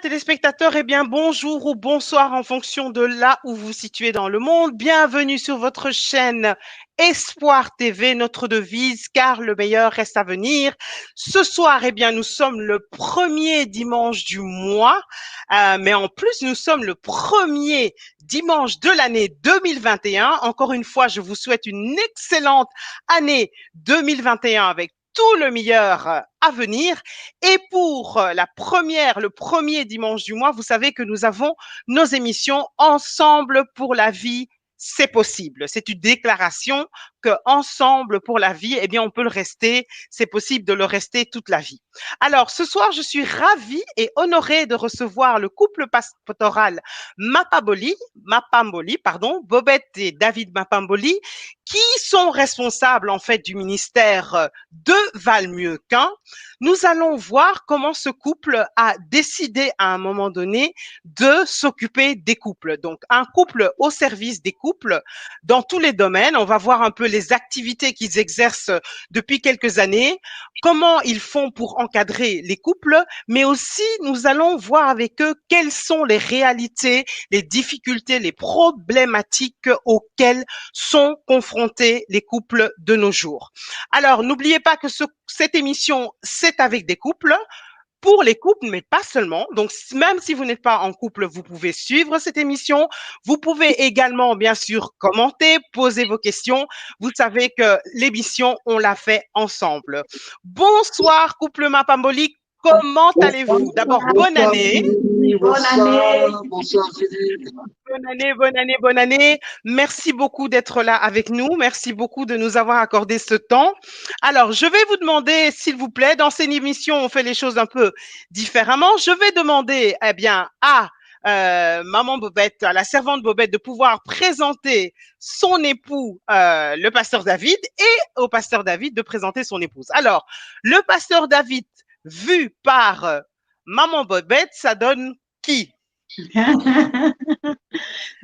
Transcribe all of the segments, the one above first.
téléspectateurs, eh bien bonjour ou bonsoir en fonction de là où vous vous situez dans le monde. Bienvenue sur votre chaîne Espoir TV, notre devise, car le meilleur reste à venir. Ce soir, eh bien, nous sommes le premier dimanche du mois, mais en plus, nous sommes le premier dimanche de l'année 2021. Encore une fois, je vous souhaite une excellente année 2021 avec tout le meilleur à venir. Et pour le premier dimanche du mois, vous savez que nous avons nos émissions Ensemble pour la vie, c'est possible. C'est une déclaration que ensemble pour la vie, eh bien, on peut le rester. C'est possible de le rester toute la vie. Alors, ce soir, je suis ravie et honorée de recevoir le couple pastoral Mapamboli, Bobette et David Mapamboli, qui sont responsables, en fait, du ministère de Valmieuquin. Nous allons voir comment ce couple a décidé à un moment donné de s'occuper des couples. Donc, un couple au service des couples dans tous les domaines. On va voir un peu les activités qu'ils exercent depuis quelques années, comment ils font pour encadrer les couples, mais aussi nous allons voir avec eux quelles sont les réalités, les difficultés, les problématiques auxquelles sont confrontés les couples de nos jours. Alors, n'oubliez pas que cette émission, c'est avec des couples, pour les couples, mais pas seulement. Donc, même si vous n'êtes pas en couple, vous pouvez suivre cette émission. Vous pouvez également, bien sûr, commenter, poser vos questions. Vous savez que l'émission, on l'a fait ensemble. Bonsoir, couple Mapamboli. Comment allez-vous? D'abord, bonne année. Bonne année. Bonsoir, Philippe. Bonne année, bonne année, bonne année. Merci beaucoup d'être là avec nous. Merci beaucoup de nous avoir accordé ce temps. Alors, je vais vous demander, s'il vous plaît, dans cette émission, on fait les choses un peu différemment. Je vais demander, eh bien, à maman Bobette, à la servante Bobette, de pouvoir présenter son époux, le pasteur David, et au pasteur David de présenter son épouse. Alors, le pasteur David, vu par maman Bobette, ça donne qui? Ben,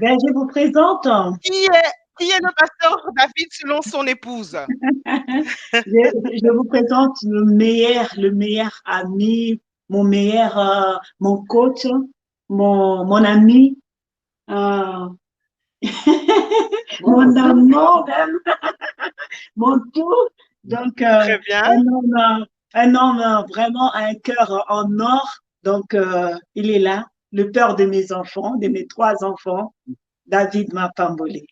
je vous présente, Qui est le pasteur David selon son épouse? je vous présente le meilleur ami, mon coach, mon ami, euh, mon amour même, mon tout. Donc, Très bien. un homme vraiment a un cœur en or. Donc, il est là, le père de mes enfants, de mes 3 enfants, David Mapamboli.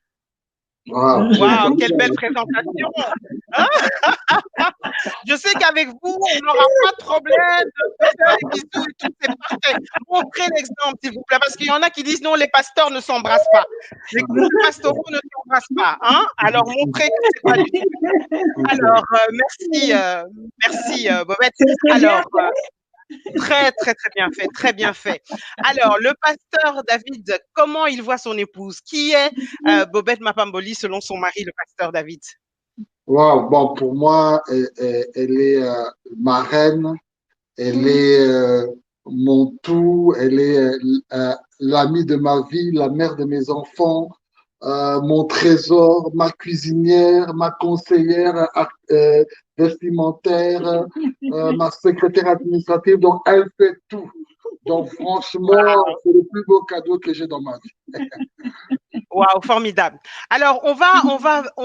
Wow, quelle belle présentation. Hein? Je sais qu'avec vous, on n'aura pas de problème de faire des bisous et tout, c'est parfait. Montrez l'exemple, s'il vous plaît, parce qu'il y en a qui disent non, les pasteurs ne s'embrassent pas. Les couples pastoraux ne s'embrassent pas. Hein? Alors, montrez que c'est pas du tout. Alors, merci, Bobette. Alors, très, très, très bien fait, très bien fait. Alors, le pasteur David, comment il voit son épouse? Qui est Bobette Mapamboli selon son mari, le pasteur David? Wow, bon, pour moi, elle est ma reine, elle est mon tout, elle est l'amie de ma vie, la mère de mes enfants, mon trésor, ma cuisinière, ma conseillère vestimentaire, ma secrétaire administrative. Donc, elle fait tout. Donc, franchement, c'est le plus beau cadeau que j'ai dans ma vie. Waouh, formidable. Alors, on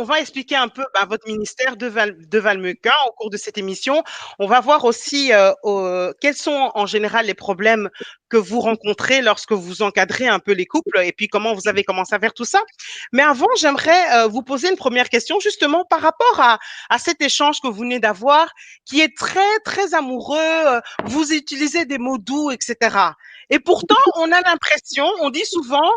va expliquer un peu votre ministère de Valmequin au cours de cette émission. On va voir aussi quels sont en général les problèmes que vous rencontrez lorsque vous encadrez un peu les couples et puis comment vous avez commencé à faire tout ça. Mais avant, j'aimerais vous poser une première question justement par rapport à cet échange que vous venez d'avoir qui est très, très amoureux. Vous utilisez des mots doux, etc. Et pourtant, on a l'impression, on dit souvent,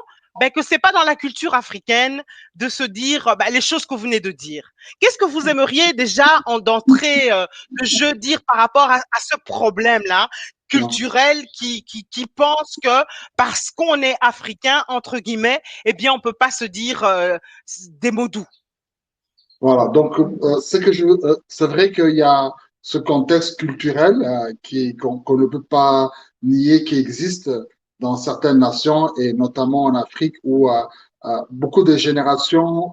que c'est pas dans la culture africaine de se dire les choses que vous venez de dire. Qu'est-ce que vous aimeriez déjà d'entrée de jeu dire par rapport à ce problème-là culturel qui pense que parce qu'on est africain entre guillemets, eh bien on peut pas se dire des mots doux. Voilà, donc c'est vrai qu'il y a ce contexte culturel qu'on ne peut pas nier qui existe dans certaines nations et notamment en Afrique où beaucoup de générations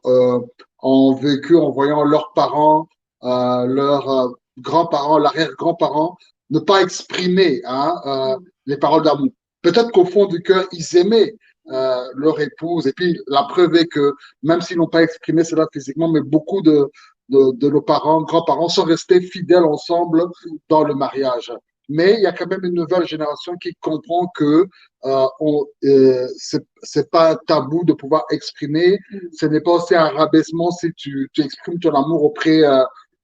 ont vécu en voyant leurs parents, leurs grands-parents, l'arrière-grands-parents ne pas exprimer les paroles d'amour. peut-être qu'au fond du cœur, ils aimaient leur épouse. Et puis, la preuve est que même s'ils n'ont pas exprimé cela physiquement, mais beaucoup de nos parents, grands-parents sont restés fidèles ensemble dans le mariage. Mais il y a quand même une nouvelle génération qui comprend que c'est pas un tabou de pouvoir exprimer. Ce n'est pas aussi un rabaissement si tu exprimes ton amour auprès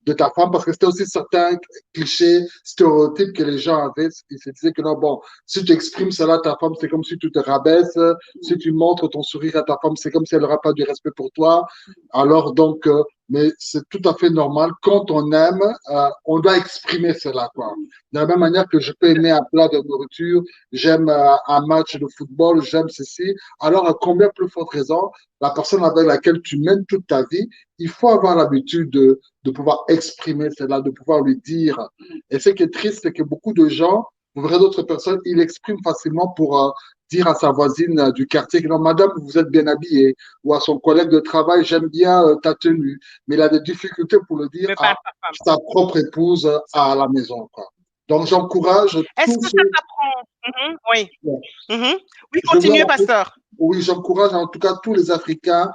de ta femme, parce que c'était aussi certains clichés, stéréotypes que les gens avaient. Ils se disaient que non, bon, si tu exprimes cela à ta femme, c'est comme si tu te rabaisses. Si tu montres ton sourire à ta femme, c'est comme si elle n'aura pas du respect pour toi. Alors donc, mais c'est tout à fait normal. Quand on aime, on doit exprimer cela, quoi. De la même manière que je peux aimer un plat de nourriture, j'aime un match de football, j'aime ceci. Alors, à combien plus forte raison, la personne avec laquelle tu mènes toute ta vie, il faut avoir l'habitude de pouvoir exprimer cela, de pouvoir lui dire. Et ce qui est triste, c'est que beaucoup de gens, vous verrez d'autres personnes, ils expriment facilement pour dire à sa voisine du quartier que non, madame, vous êtes bien habillée, ou à son collègue de travail, j'aime bien ta tenue. Mais il a des difficultés pour le dire Mais à pas sa femme. sa propre épouse à la maison, quoi. Donc, j'encourage Est-ce tous que ça ceux. s'apprend? Oui. Mhm. Oui, Je veux continuez, pasteur. oui, j'encourage en tout cas tous les Africains,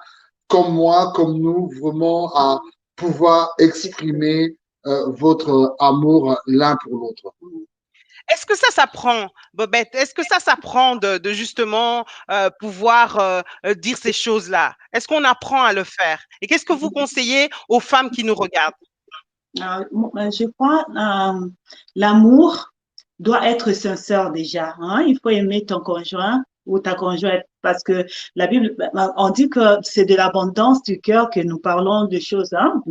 comme moi, comme nous, vraiment à pouvoir exprimer votre amour l'un pour l'autre. Est-ce que ça s'apprend, Bobette? Est-ce que ça s'apprend de justement pouvoir dire ces choses-là? Est-ce qu'on apprend à le faire? Et qu'est-ce que vous conseillez aux femmes qui nous regardent? Je crois l'amour doit être sincère déjà. Hein? Il faut aimer ton conjoint ou ta conjointe parce que la Bible, on dit que c'est de l'abondance du cœur que nous parlons de choses. Hein?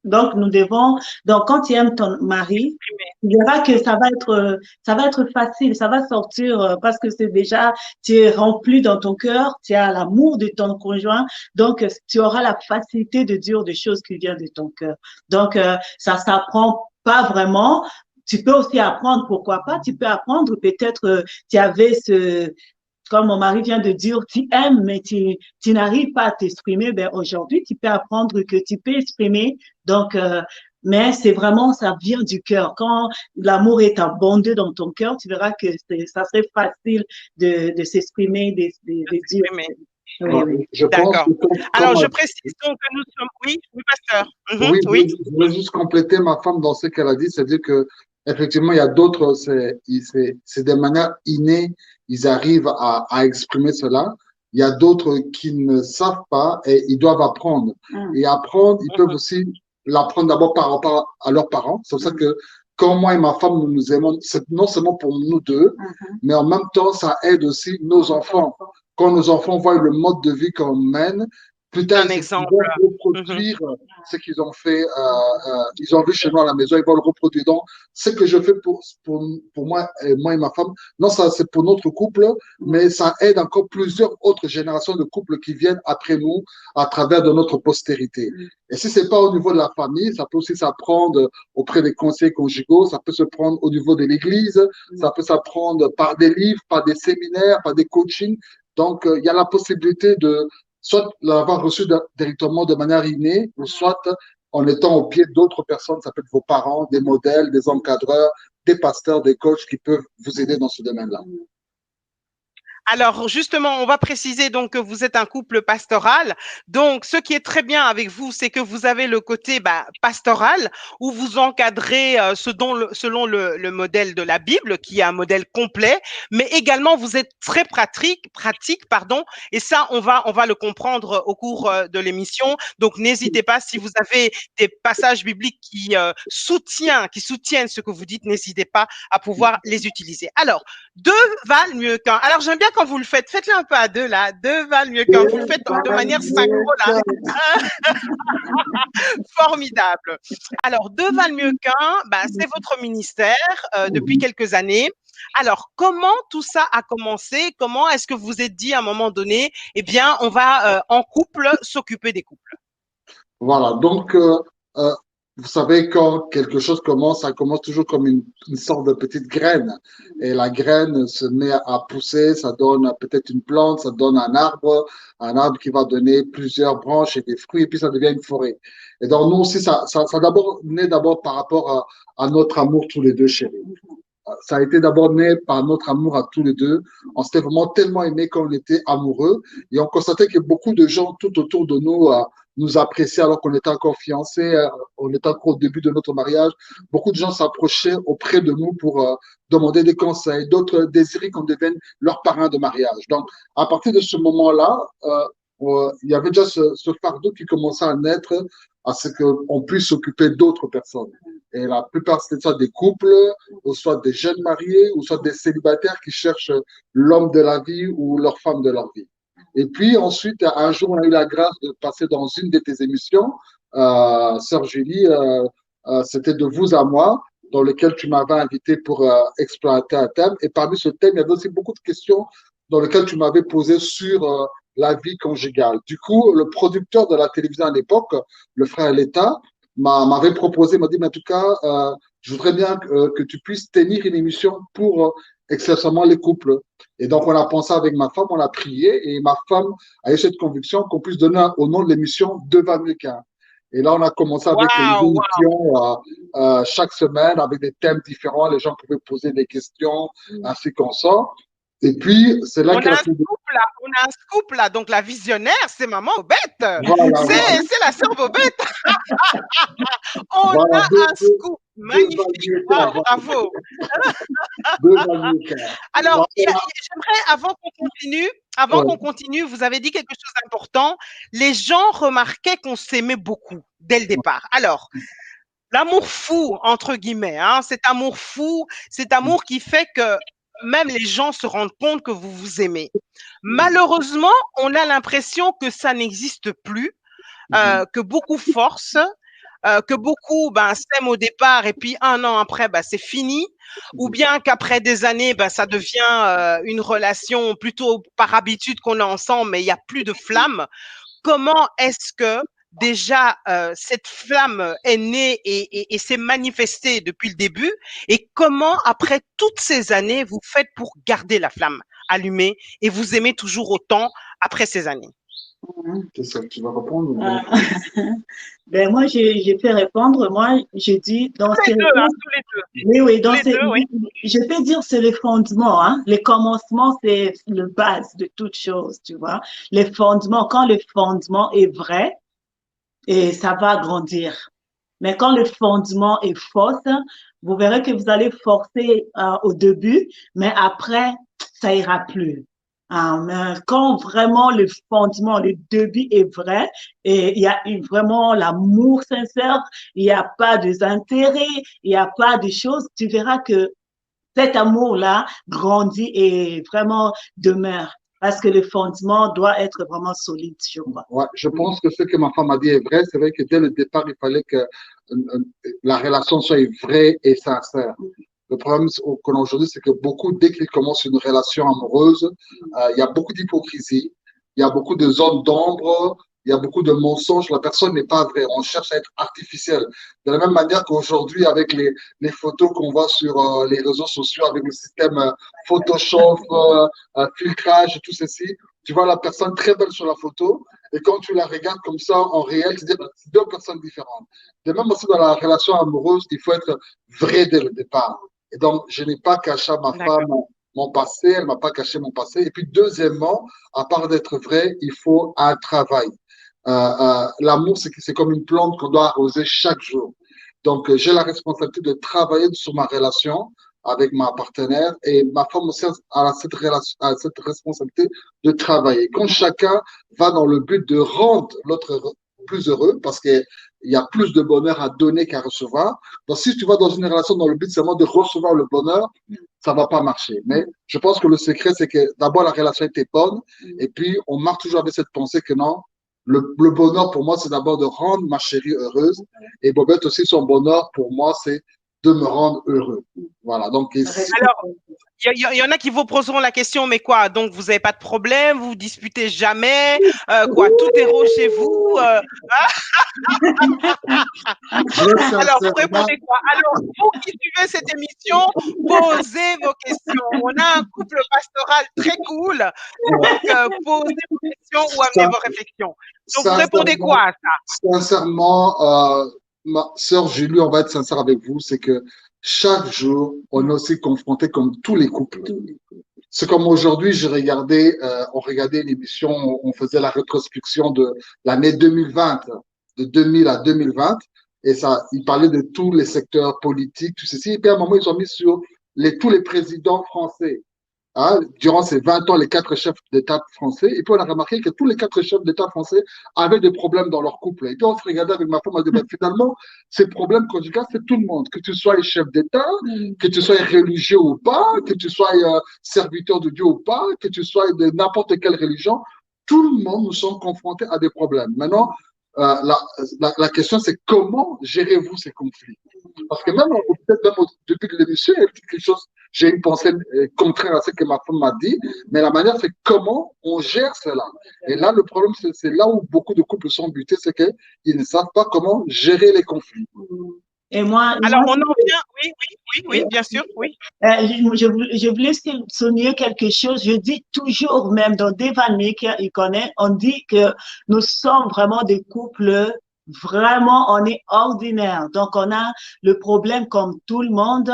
Donc, nous devons, donc, quand tu aimes ton mari, tu verras que ça va être facile, ça va sortir parce que c'est déjà, tu es rempli dans ton cœur, tu as l'amour de ton conjoint, donc, tu auras la facilité de dire des choses qui viennent de ton cœur. Donc, ça s'apprend pas vraiment. Tu peux aussi apprendre, pourquoi pas, tu peux apprendre peut-être, tu avais comme mon mari vient de dire, tu aimes, mais tu n'arrives pas à t'exprimer, ben aujourd'hui, tu peux apprendre que tu peux exprimer. Donc, mais c'est vraiment, ça vient du cœur. Quand l'amour est abondé dans ton cœur, tu verras que ça serait facile de s'exprimer, de dire. Oui, oui. Je pense D'accord. que Alors, je précise donc que nous sommes. Oui, oui, pasteur. oui, Oui. je veux juste compléter ma femme dans ce qu'elle a dit, c'est-à-dire que effectivement, il y a d'autres, c'est des manières innées, ils arrivent à exprimer cela. Il y a d'autres qui ne savent pas et ils doivent apprendre. Et apprendre, ils peuvent aussi l'apprendre d'abord par rapport à leurs parents. C'est pour ça que quand moi et ma femme, nous nous aimons, c'est non seulement pour nous deux, mais en même temps, ça aide aussi nos enfants. Quand nos enfants voient le mode de vie qu'on mène, plus tard, Un ils exemple. vont reproduire ce qu'ils ont fait, ils ont vu chez nous à la maison, ils vont le reproduire. Donc, ce que je fais pour moi, moi et ma femme, non, ça c'est pour notre couple, mais ça aide encore plusieurs autres générations de couples qui viennent après nous à travers de notre postérité. Et si c'est pas au niveau de la famille, ça peut aussi s'apprendre auprès des conseillers conjugaux, ça peut se prendre au niveau de l'église, ça peut s'apprendre par des livres, par des séminaires, par des coachings. Donc, il y a la possibilité de soit l'avoir reçu directement de manière innée, ou soit en étant au pied d'autres personnes, ça peut être vos parents, des modèles, des encadreurs, des pasteurs, des coachs qui peuvent vous aider dans ce domaine-là. Alors, justement, on va préciser donc que vous êtes un couple pastoral. Donc, ce qui est très bien avec vous, c'est que vous avez le côté pastoral où vous encadrez selon le modèle de la Bible, qui est un modèle complet, mais également vous êtes très pratique, pardon. Et ça, on va le comprendre au cours de l'émission. Donc, n'hésitez pas si vous avez des passages bibliques qui soutiennent ce que vous dites, n'hésitez pas à pouvoir les utiliser. Alors, deux valent mieux qu'un. Alors, j'aime bien quand vous le faites. Faites-le un peu à deux, là. Deux valent mieux qu'un. Vous le faites de manière synchro, là. Formidable. Alors, deux valent mieux qu'un, c'est votre ministère depuis quelques années. Alors, comment tout ça a commencé? Comment est-ce que vous vous êtes dit à un moment donné, eh bien, on va en couple s'occuper des couples? Voilà, donc vous savez, quand quelque chose commence, ça commence toujours comme une sorte de petite graine. Et la graine se met à pousser, ça donne peut-être une plante, ça donne un arbre qui va donner plusieurs branches et des fruits, et puis ça devient une forêt. Et donc nous aussi, ça d'abord naît d'abord par rapport à notre amour tous les deux chéris. ça a été d'abord né par notre amour à tous les deux. On s'était vraiment tellement aimés quand on était amoureux et on constatait que beaucoup de gens tout autour de nous nous appréciaient alors qu'on était encore fiancés, on était encore au début de notre mariage. Beaucoup de gens s'approchaient auprès de nous pour demander des conseils, d'autres désiraient qu'on devienne leurs parrains de mariage. Donc, à partir de ce moment-là, il y avait déjà ce fardeau qui commençait à naître à ce qu'on puisse s'occuper d'autres personnes. Et la plupart, c'était soit des couples, ou soit des jeunes mariés, ou soit des célibataires qui cherchent l'homme de la vie ou leur femme de leur vie. Et puis ensuite, un jour, on a eu la grâce de passer dans une de tes émissions, Sœur Julie, c'était de vous à moi, dans lequel tu m'avais invité pour exploiter un thème. Et parmi ce thème, il y avait aussi beaucoup de questions dans lesquelles tu m'avais posé sur la vie conjugale. Du coup, le producteur de la télévision à l'époque, le frère L'État, m'avait proposé, m'a dit, mais en tout cas, je voudrais bien que tu puisses tenir une émission pour exclusivement les couples. Et donc, on a pensé avec ma femme, on a prié, et ma femme a eu cette conviction qu'on puisse donner au nom de l'émission Deux Américains. Et là, on a commencé avec les émissions chaque semaine avec des thèmes différents. Les gens pouvaient poser des questions, ainsi qu'on sort. Et puis, c'est là on a un scoop là, donc la visionnaire, c'est maman Bobette. Voilà, c'est la sœur Bobette. On a un scoop magnifique. Bravo. Alors, j'aimerais, avant qu'on continue, vous avez dit quelque chose d'important. Les gens remarquaient qu'on s'aimait beaucoup dès le départ. Alors, l'amour fou, entre guillemets, hein, cet amour fou, cet amour qui fait que même les gens se rendent compte que vous vous aimez. Malheureusement, on a l'impression que ça n'existe plus, que beaucoup forcent, que beaucoup s'aiment au départ et puis un an après, c'est fini, ou bien qu'après des années, ça devient une relation plutôt par habitude qu'on a ensemble, mais il n'y a plus de flamme. Comment est-ce que déjà, cette flamme est née et s'est manifestée depuis le début, et comment, après toutes ces années, vous faites pour garder la flamme allumée et vous aimez toujours autant après ces années? C'est ça que tu vas répondre? Ben moi, j'ai fait répondre. Moi, j'ai dit dans tous les deux. Oui, je peux dire c'est les fondements, hein. Les commencements, c'est le base de toute chose, tu vois. Les fondements, quand le fondement est vrai, et ça va grandir. Mais quand le fondement est faux, vous verrez que vous allez forcer au début, mais après, ça ira plus. Mais quand vraiment le fondement, le début est vrai, et il y a vraiment l'amour sincère, il n'y a pas d'intérêt, il n'y a pas de choses, tu verras que cet amour-là grandit et vraiment demeure. Parce que le fondement doit être vraiment solide, je crois. Ouais, je pense que ce que ma femme a dit est vrai. C'est vrai que dès le départ, il fallait que la relation soit vraie et sincère. Le problème aujourd'hui, c'est que beaucoup, dès qu'ils commencent une relation amoureuse, il y a beaucoup d'hypocrisie, il y a beaucoup de zones d'ombre, il y a beaucoup de mensonges. La personne n'est pas vraie. On cherche à être artificiel. De la même manière qu'aujourd'hui, avec les photos qu'on voit sur les réseaux sociaux, avec le système Photoshop, filtrage, tout ceci, tu vois la personne très belle sur la photo, et quand tu la regardes comme ça en réel, tu dis c'est deux personnes différentes. De même aussi dans la relation amoureuse, il faut être vrai dès le départ. Et donc, je n'ai pas caché à ma femme mon passé, elle m'a pas caché mon passé. Et puis, deuxièmement, à part d'être vrai, il faut un travail. L'amour, c'est comme une plante qu'on doit arroser chaque jour. Donc, j'ai la responsabilité de travailler sur ma relation avec ma partenaire, et ma femme aussi a cette responsabilité de travailler. Quand chacun va dans le but de rendre l'autre plus heureux, parce qu'il y a plus de bonheur à donner qu'à recevoir. Donc, si tu vas dans une relation dans le but seulement de recevoir le bonheur, ça va pas marcher. Mais je pense que le secret, c'est que d'abord, la relation était bonne, et puis on marche toujours avec cette pensée que non, le bonheur pour moi, c'est d'abord de rendre ma chérie heureuse, et Bobette aussi, son bonheur pour moi, c'est de me rendre heureux. Voilà. Donc, alors, il y en a qui vous poseront la question, mais quoi? Donc, vous n'avez pas de problème, vous disputez jamais, quoi? Tout est rose chez vous. Alors, vous répondez quoi? Alors, vous qui suivez cette émission, posez vos questions. On a un couple pastoral très cool. Donc, posez vos questions ou amenez vos réflexions. Donc, vous répondez quoi à ça? Sincèrement, ma sœur Julie, on va être sincère avec vous, c'est que chaque jour, on est aussi confronté comme tous les couples. C'est comme aujourd'hui, on regardait une émission, on faisait la rétrospection de l'année 2020, de 2000 à 2020, et ça, ils parlaient de tous les secteurs politiques, tout ceci. Et puis à un moment, ils ont mis sur tous les présidents français. Hein, durant ces 20 ans, les 4 chefs d'État français. Et puis, on a remarqué que tous les 4 chefs d'État français avaient des problèmes dans leur couple. Et puis, on se regardait avec ma femme, on a dit, ben, finalement, ces problèmes conjugaux, c'est tout le monde. Que tu sois chef d'État, que tu sois religieux ou pas, que tu sois serviteur de Dieu ou pas, que tu sois de n'importe quelle religion, tout le monde nous sommes confrontés à des problèmes. Maintenant, la question, c'est comment gérez-vous ces conflits? Parce que même, peut-être même au début de l'émission, il y a quelque chose, j'ai une pensée contraire à ce que ma femme m'a dit, mais la manière, c'est comment on gère cela. Et là, le problème, c'est là où beaucoup de couples sont butés, c'est qu'ils ne savent pas comment gérer les conflits. Et moi, Alors, on en vient, oui, bien sûr, oui. Je voulais souligner quelque chose. Je dis toujours, même dans des familles qu'il connaît, on dit que nous sommes vraiment des couples, vraiment, on est ordinaire. Donc, on a le problème comme tout le monde.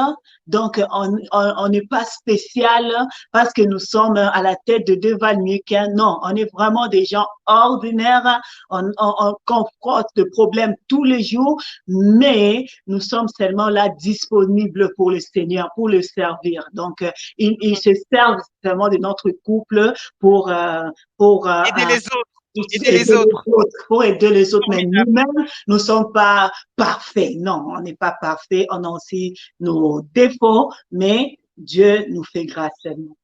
Donc, on n'est pas spécial parce que nous sommes à la tête de deux Valméricains. Non, on est vraiment des gens ordinaires. On confronte le problème tous les jours, mais nous sommes seulement là disponibles pour le Seigneur, pour le servir. Donc, ils se servent seulement de notre couple pour aider les autres. Aider les autres. Pour aider les autres. Mais nous-mêmes, nous ne sommes pas parfaits. Non, on n'est pas parfaits. On a aussi nos défauts, mais Dieu nous fait grâce seulement.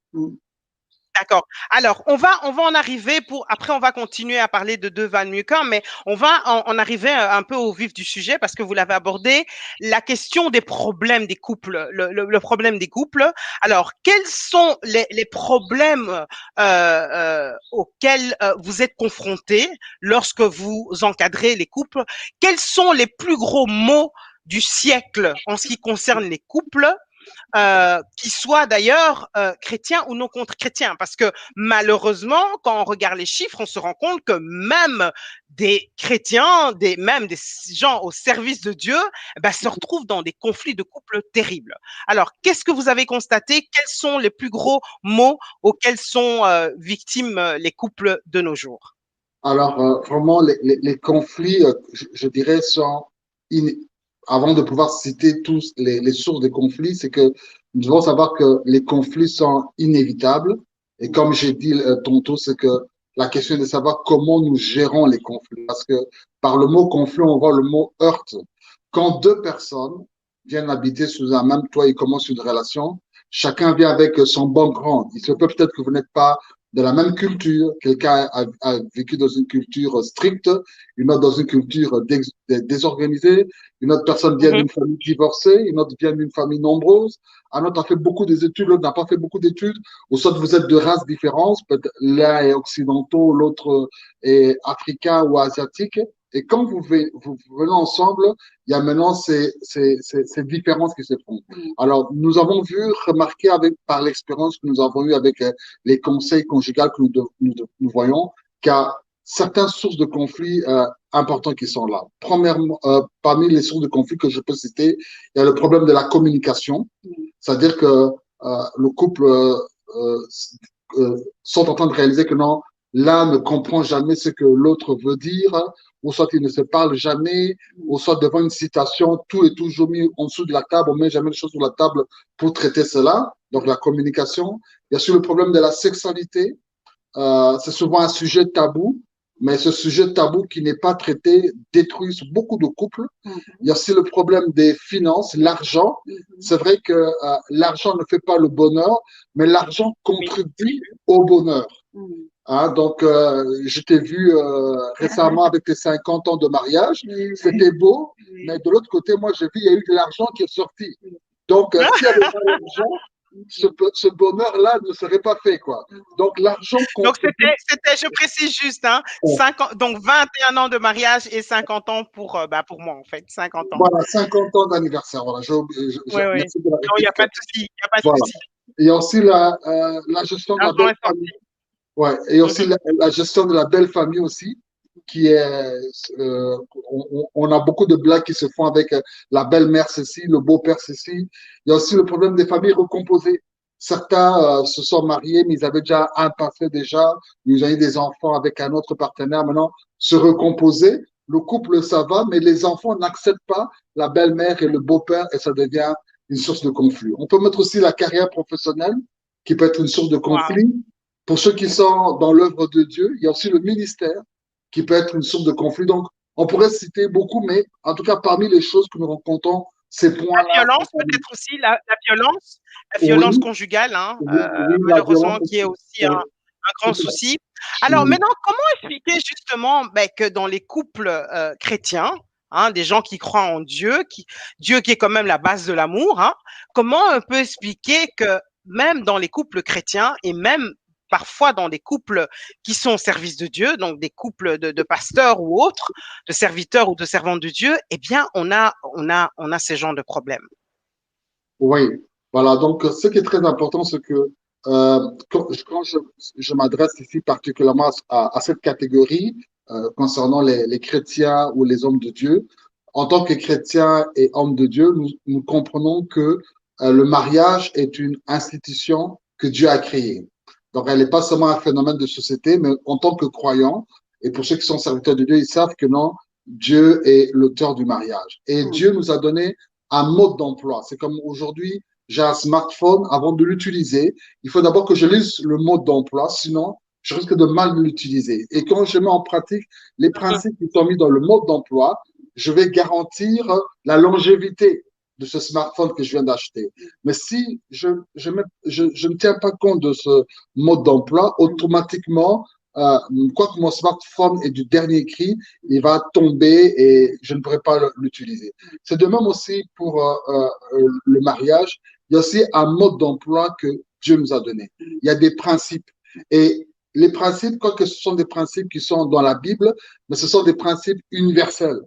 D'accord. Alors, on va en arriver après on va continuer à parler de deux Valméricains, mais on va en arriver un peu au vif du sujet parce que vous l'avez abordé, la question des problèmes des couples, le problème des couples. Alors, quels sont les problèmes auxquels vous êtes confrontés lorsque vous encadrez les couples? Quels sont les plus gros maux du siècle en ce qui concerne les couples? Qui soient d'ailleurs chrétiens ou non contre chrétiens, parce que malheureusement, quand on regarde les chiffres, on se rend compte que même des chrétiens, même des gens au service de Dieu, se retrouvent dans des conflits de couple terribles. Alors, qu'est-ce que vous avez constaté? Quels sont les plus gros maux auxquels sont victimes les couples de nos jours? Alors, vraiment, les conflits, je dirais, sont avant de pouvoir citer tous les sources des conflits, c'est que nous devons savoir que les conflits sont inévitables. Et comme j'ai dit tantôt, c'est que la question est de savoir comment nous gérons les conflits. Parce que par le mot conflit, on voit le mot heurte. Quand deux personnes viennent habiter sous un même toit et commencent une relation, chacun vient avec son background. Il se peut peut-être que vous n'êtes pas de la même culture. Quelqu'un a vécu dans une culture stricte, une autre dans une culture désorganisée, une autre personne vient d'une famille divorcée, une autre vient d'une famille nombreuse, un autre a fait beaucoup d'études, l'autre n'a pas fait beaucoup d'études, ou soit vous êtes de races différentes, l'un est occidentaux, l'autre est africain ou asiatique. Et quand vous venez ensemble, il y a maintenant ces différences qui se font. Alors, nous avons vu, remarqué par l'expérience que nous avons eue avec les conseils conjugaux que nous voyons, qu'il y a certaines sources de conflits importants qui sont là. Premièrement, parmi les sources de conflits que je peux citer, il y a le problème de la communication, c'est-à-dire que le couple sont en train de réaliser que non, l'un ne comprend jamais ce que l'autre veut dire, ou soit ils ne se parlent jamais, ou soit devant une citation, tout est toujours mis en dessous de la table, on ne met jamais les choses sur la table pour traiter cela. Donc la communication. Il y a sur le problème de la sexualité. C'est souvent un sujet tabou, mais ce sujet tabou qui n'est pas traité détruit beaucoup de couples. Il y a aussi le problème des finances, l'argent. C'est vrai que l'argent ne fait pas le bonheur, mais l'argent contribue au bonheur. Hein, donc, je t'ai vu récemment avec tes 50 ans de mariage. C'était beau, mais de l'autre côté, moi, j'ai vu, il y a eu de l'argent qui est sorti. Donc, s'il y avait pas d'argent, ce bonheur-là ne serait pas fait, quoi. Donc, l'argent contribue. Donc, je précise juste, hein, donc 21 ans de mariage et 50 ans pour moi, en fait, 50 ans. Voilà, 50 ans d'anniversaire, voilà. Merci de la non, il n'y a pas de souci, il n'y a pas de voilà. souci. Il y a aussi la gestion de la belle famille. Ouais, et aussi la gestion de la belle famille aussi. qui est, on a beaucoup de blagues qui se font avec la belle-mère ceci, le beau-père ceci. Il y a aussi le problème des familles recomposées. Certains se sont mariés, mais ils avaient déjà un passé déjà, ils ont eu des enfants avec un autre partenaire. Maintenant, se recomposer, le couple, ça va, mais les enfants n'acceptent pas la belle-mère et le beau-père et ça devient une source de conflit. On peut mettre aussi la carrière professionnelle qui peut être une source de Wow. conflit. Pour ceux qui sont dans l'œuvre de Dieu, il y a aussi le ministère qui peut être une source de conflit. Donc, on pourrait citer beaucoup, mais en tout cas, parmi les choses que nous rencontrons, ces La points-là. violence, peut-être aussi, la violence Oui, conjugale, hein, oui, la malheureusement, violence qui est aussi. aussi Oui, un grand tout à souci. fait. Alors maintenant, comment expliquer justement ben, que dans les couples chrétiens, hein, des gens qui croient en Dieu, Dieu qui est quand même la base de l'amour, hein, comment on peut expliquer que même dans les couples chrétiens et même parfois dans des couples qui sont au service de Dieu, donc des couples de pasteurs ou autres, de serviteurs ou de servantes de Dieu, eh bien, on a ces genres de problèmes. Oui, voilà. Donc, ce qui est très important, c'est que quand je m'adresse ici particulièrement à cette catégorie concernant les chrétiens ou les hommes de Dieu, en tant que chrétiens et hommes de Dieu, nous comprenons que le mariage est une institution que Dieu a créée. Donc, elle n'est pas seulement un phénomène de société, mais en tant que croyants, et pour ceux qui sont serviteurs de Dieu, ils savent que non, Dieu est l'auteur du mariage. Et Dieu nous a donné un mode d'emploi. C'est comme aujourd'hui, j'ai un smartphone, avant de l'utiliser, il faut d'abord que je lise le mode d'emploi, sinon je risque de mal l'utiliser. Et quand je mets en pratique les Mhm. principes qui sont mis dans le mode d'emploi, je vais garantir la longévité de ce smartphone que je viens d'acheter. Mais si je ne tiens pas compte de ce mode d'emploi, automatiquement, quoi que mon smartphone est du dernier cri, il va tomber et je ne pourrai pas l'utiliser. C'est de même aussi pour le mariage. Il y a aussi un mode d'emploi que Dieu nous a donné. Il y a des principes. Et les principes, quoique ce sont des principes qui sont dans la Bible, mais ce sont des principes universels.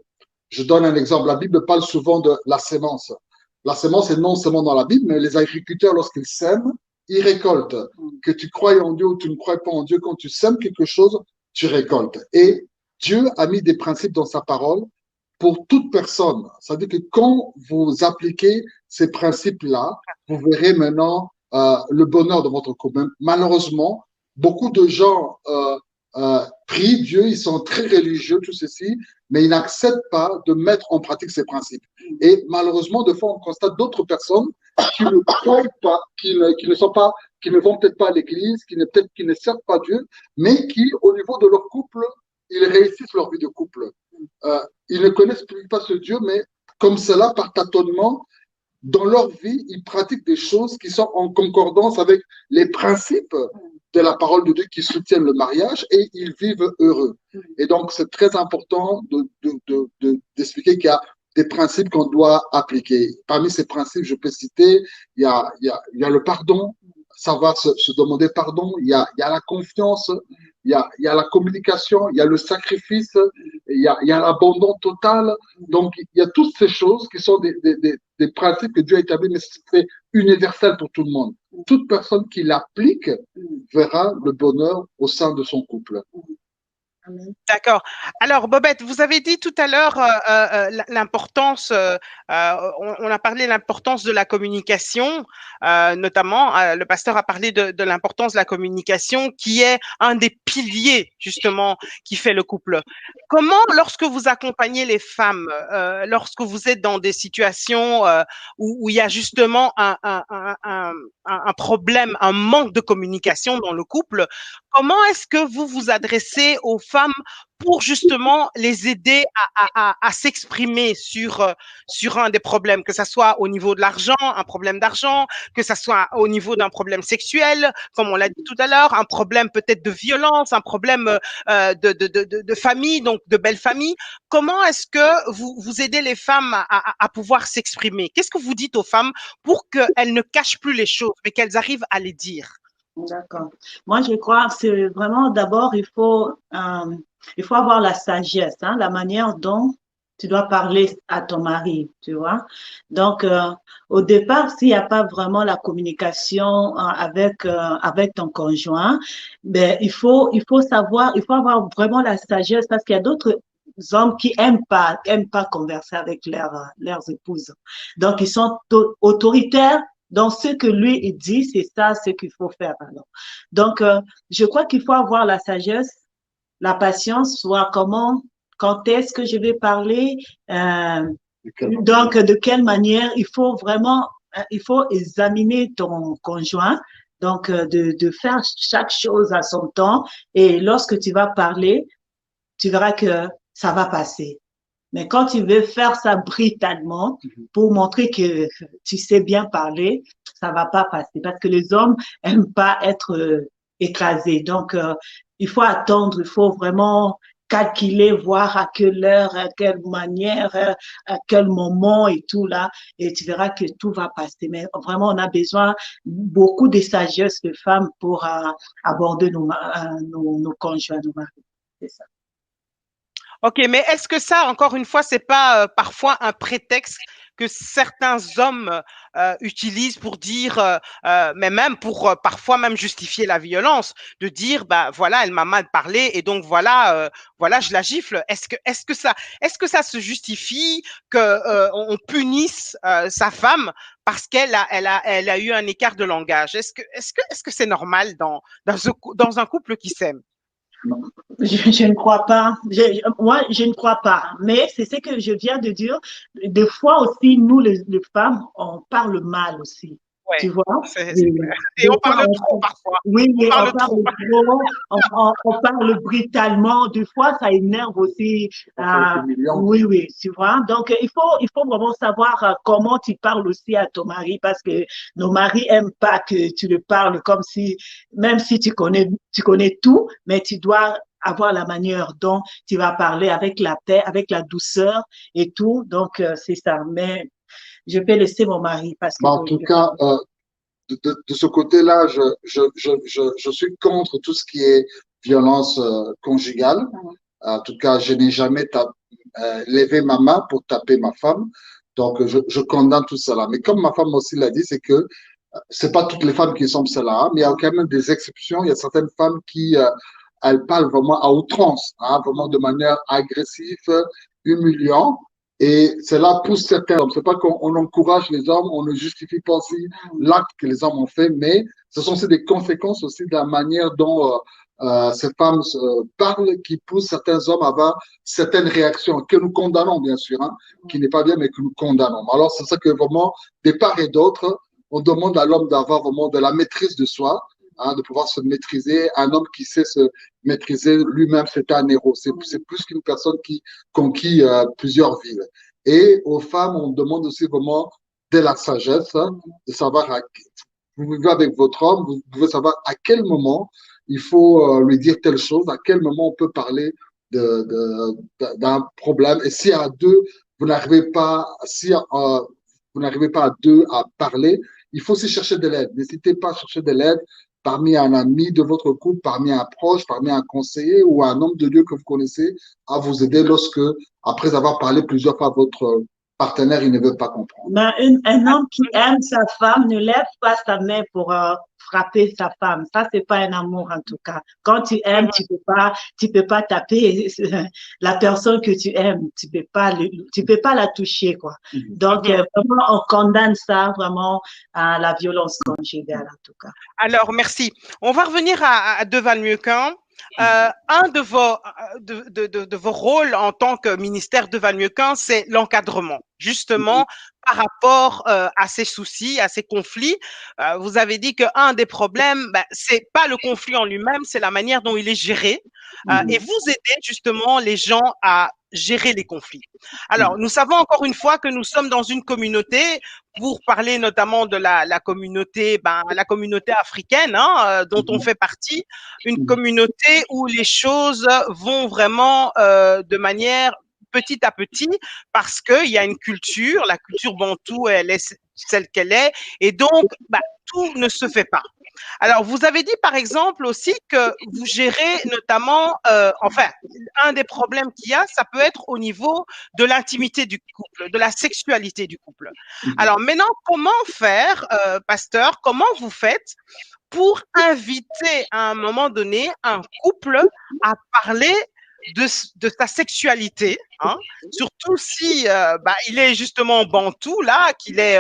Je donne un exemple. La Bible parle souvent de la sémence. La sémence est non seulement dans la Bible, mais les agriculteurs, lorsqu'ils sèment, ils récoltent. Que tu croies en Dieu ou tu ne crois pas en Dieu, quand tu sèmes quelque chose, tu récoltes. Et Dieu a mis des principes dans sa parole pour toute personne. C'est-à-dire que quand vous appliquez ces principes-là, vous verrez maintenant le bonheur de votre couple. Malheureusement, beaucoup de gens prient Dieu, ils sont très religieux, tout ceci, mais ils n'acceptent pas de mettre en pratique ces principes. Et malheureusement, de fois, on constate d'autres personnes qui ne croient pas, qui ne sont pas, qui ne vont peut-être pas à l'église, peut-être qui ne servent pas Dieu, mais qui, au niveau de leur couple, ils réussissent leur vie de couple. Ils ne connaissent pas ce Dieu, mais comme cela, par tâtonnement, dans leur vie, ils pratiquent des choses qui sont en concordance avec les principes de la parole de Dieu qui soutiennent le mariage et ils vivent heureux. Et donc, c'est très important d'expliquer qu'il y a des principes qu'on doit appliquer. Parmi ces principes, je peux citer, il y a le pardon, savoir se demander pardon, il y a la confiance, il y a la communication, il y a le sacrifice, il y a l'abandon total. Donc, il y a toutes ces choses qui sont des principes que Dieu a établis, mais c'est universel pour tout le monde. Toute personne qui l'applique verra le bonheur au sein de son couple. D'accord. Alors, Bobette, vous avez dit tout à l'heure l'importance, on a parlé de l'importance de la communication, notamment, le pasteur a parlé de l'importance de la communication qui est un des piliers, justement, qui fait le couple. Comment, lorsque vous accompagnez les femmes, lorsque vous êtes dans des situations où il y a justement un problème, un manque de communication dans le couple, comment est-ce que vous vous adressez aux femmes pour justement les aider à s'exprimer sur un des problèmes, que ce soit au niveau de l'argent, un problème d'argent, que ce soit au niveau d'un problème sexuel, comme on l'a dit tout à l'heure, un problème peut-être de violence, un problème de famille, donc de belle famille. Comment est-ce que vous aidez les femmes à pouvoir s'exprimer? Qu'est-ce que vous dites aux femmes pour qu'elles ne cachent plus les choses, mais qu'elles arrivent à les dire? D'accord. Moi, je crois que c'est vraiment d'abord, il faut avoir la sagesse, hein, la manière dont Tu dois parler à ton mari, tu vois. Donc, au départ, s'il n'y a pas vraiment la communication avec ton conjoint, ben, il faut savoir, il faut avoir vraiment la sagesse parce qu'il y a d'autres hommes qui aiment pas converser avec leurs épouses. Donc, ils sont autoritaires. Donc, ce que lui, il dit, c'est ça ce qu'il faut faire. Alors. Donc, je crois qu'il faut avoir la sagesse, la patience, voir comment, quand est-ce que je vais parler, donc de quelle manière il faut vraiment, il faut examiner ton conjoint, donc de faire chaque chose à son temps et lorsque tu vas parler, tu verras que ça va passer. Mais quand tu veux faire ça brutalement pour montrer que tu sais bien parler, ça va pas passer parce que les hommes aiment pas être écrasés. Donc, il faut attendre, il faut vraiment calculer, voir à quelle heure, à quelle manière, à quel moment et tout là, et tu verras que tout va passer. Mais vraiment, on a besoin beaucoup de sagesse de femmes pour aborder nos conjoints, nos maris. C'est ça. Ok, mais est-ce que ça, encore une fois, c'est pas parfois un prétexte que certains hommes utilisent pour dire, mais même pour parfois même justifier la violence, de dire, bah voilà, elle m'a mal parlé et donc voilà, voilà, je la gifle. Est-ce que ça se justifie que on punisse sa femme parce elle a eu un écart de langage? Est-ce que c'est normal dans un couple qui s'aime? Je ne crois pas. Moi, je ne crois pas. Mais c'est ce que je viens de dire. Des fois aussi, nous, les femmes, on parle mal aussi. Tu Ouais, vois? c'est Oui. clair. Et Des on fois, parle trop parfois. oui, On oui, on parle parle trop. trop, on parle brutalement. Des fois, ça énerve aussi. Oui, oui, tu vois. Donc, il faut vraiment savoir comment tu parles aussi à ton mari parce que nos maris aiment pas que tu le parles comme si, même si tu connais tout, mais tu dois avoir la manière dont tu vas parler avec la paix, avec la douceur et tout. Donc, c'est ça. Mais je vais laisser mon mari parce que Mais en tout cas, de ce côté-là, je suis contre tout ce qui est violence conjugale. En tout cas, je n'ai jamais levé ma main pour taper ma femme. Donc, je condamne tout cela. Mais comme ma femme aussi l'a dit, c'est que c'est pas toutes les femmes qui sont cela, hein, mais il y a quand même des exceptions. Il y a certaines femmes qui, elles parlent vraiment à outrance, hein, vraiment de manière agressive, humiliante. Et cela pousse certains hommes. C'est pas qu'on encourage les hommes, on ne justifie pas aussi l'acte que les hommes ont fait, mais ce sont aussi des conséquences aussi de la manière dont ces femmes parlent qui poussent certains hommes à avoir certaines réactions que nous condamnons, bien sûr, hein, qui n'est pas bien, mais que nous condamnons. Alors, c'est ça que vraiment, de part et d'autre, on demande à l'homme d'avoir vraiment de la maîtrise de soi, hein, de pouvoir se maîtriser. Un homme qui sait se maîtriser lui-même, c'est un héros. C'est plus qu'une personne qui conquit plusieurs villes. Et aux femmes, on demande aussi vraiment de la sagesse, hein, de savoir, vous vivez avec votre homme, vous pouvez savoir à quel moment il faut lui dire telle chose, à quel moment on peut parler d'un problème. Et si à deux, vous n'arrivez pas, si vous n'arrivez pas à deux à parler, il faut aussi chercher de l'aide. N'hésitez pas à chercher de l'aide parmi un ami de votre couple, parmi un proche, parmi un conseiller ou un homme de Dieu que vous connaissez à vous aider lorsque, après avoir parlé plusieurs fois à votre partenaire, il ne veut pas comprendre. ben, un homme qui aime sa femme ne lève pas sa main pour frapper sa femme. Ça, c'est pas un amour en tout cas. Quand tu aimes, tu peux pas taper la personne que tu aimes. Tu peux pas la toucher quoi. Donc vraiment, on condamne ça vraiment à la violence conjugale en tout cas. Alors, merci. On va revenir à Deval Mieuxquin. Un de vos rôles en tant que ministère Deval Mieuxquin, c'est l'encadrement, justement par rapport à ces soucis, à ces conflits. Vous avez dit qu'un des problèmes, c'est pas le conflit en lui-même, c'est la manière dont il est géré. Et vous aidez justement les gens à gérer les conflits. Alors, nous savons encore une fois que nous sommes dans une communauté, pour parler notamment de la communauté, la communauté africaine, hein, dont on fait partie, une communauté où les choses vont vraiment de manière petit à petit, parce qu'il y a une culture, la culture bantoue, elle est celle qu'elle est, et donc tout ne se fait pas. Alors, vous avez dit par exemple aussi que vous gérez notamment, enfin, un des problèmes qu'il y a, ça peut être au niveau de l'intimité du couple, de la sexualité du couple. Alors maintenant, comment faire, pasteur, comment vous faites pour inviter à un moment donné un couple à parler de sa sexualité, hein, surtout si il est justement bantou là, qu'il est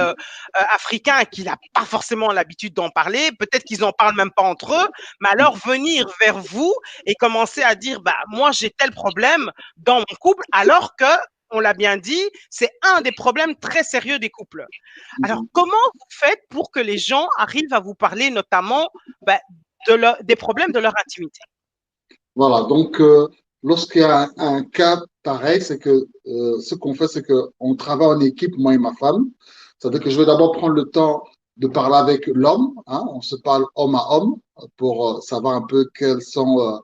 africain, qu'il n'a pas forcément l'habitude d'en parler, peut-être qu'ils n'en parlent même pas entre eux, mais alors venir vers vous et commencer à dire moi j'ai tel problème dans mon couple, alors que on l'a bien dit, c'est un des problèmes très sérieux des couples. Alors comment vous faites pour que les gens arrivent à vous parler notamment des problèmes de leur intimité? Voilà, donc lorsqu'il y a un cas pareil, c'est que ce qu'on fait, c'est qu'on travaille en équipe, moi et ma femme. C'est-à-dire que je vais d'abord prendre le temps de parler avec l'homme, hein, on se parle homme à homme pour savoir un peu quels sont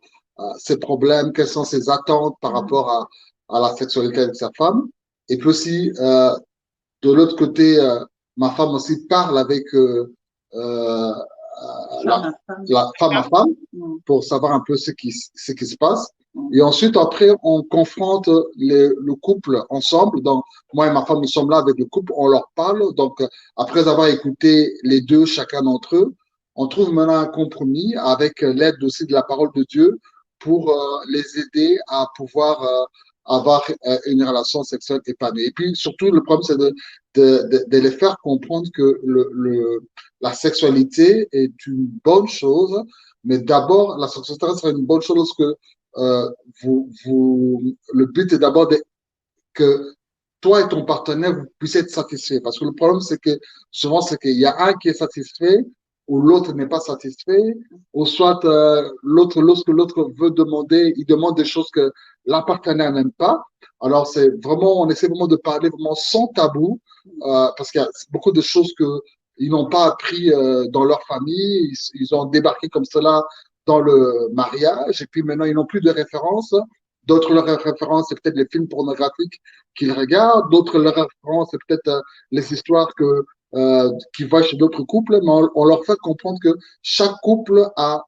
ses problèmes, quelles sont ses attentes par rapport à la sexualité avec sa femme. Et puis aussi, de l'autre côté, ma femme aussi parle avec euh, la femme à femme pour savoir un peu ce qui se passe. Et ensuite, après, on confronte le couple ensemble. Donc, moi et ma femme, nous sommes là avec le couple, on leur parle. Donc, après avoir écouté les deux, chacun d'entre eux, on trouve maintenant un compromis avec l'aide aussi de la parole de Dieu pour les aider à pouvoir avoir une relation sexuelle épanouie. Et puis, surtout, le problème, c'est de les faire comprendre que la sexualité est une bonne chose, mais d'abord, la sexualité sera une bonne chose lorsque le but est d'abord que toi et ton partenaire, vous puissiez être satisfaits. Parce que le problème, c'est que souvent, c'est qu'il y a un qui est satisfait ou l'autre n'est pas satisfait, ou soit l'autre, lorsque l'autre veut demander, il demande des choses que la partenaire n'aime pas. Alors, c'est vraiment, on essaie vraiment de parler vraiment sans tabou, parce qu'il y a beaucoup de choses que ils n'ont pas appris dans leur famille, ils ont débarqué comme cela dans le mariage, et puis maintenant, ils n'ont plus de référence. D'autres, leur référence, c'est peut-être les films pornographiques qu'ils regardent. D'autres, leur référence, c'est peut-être les histoires qui voient chez d'autres couples. Mais on leur fait comprendre que chaque couple a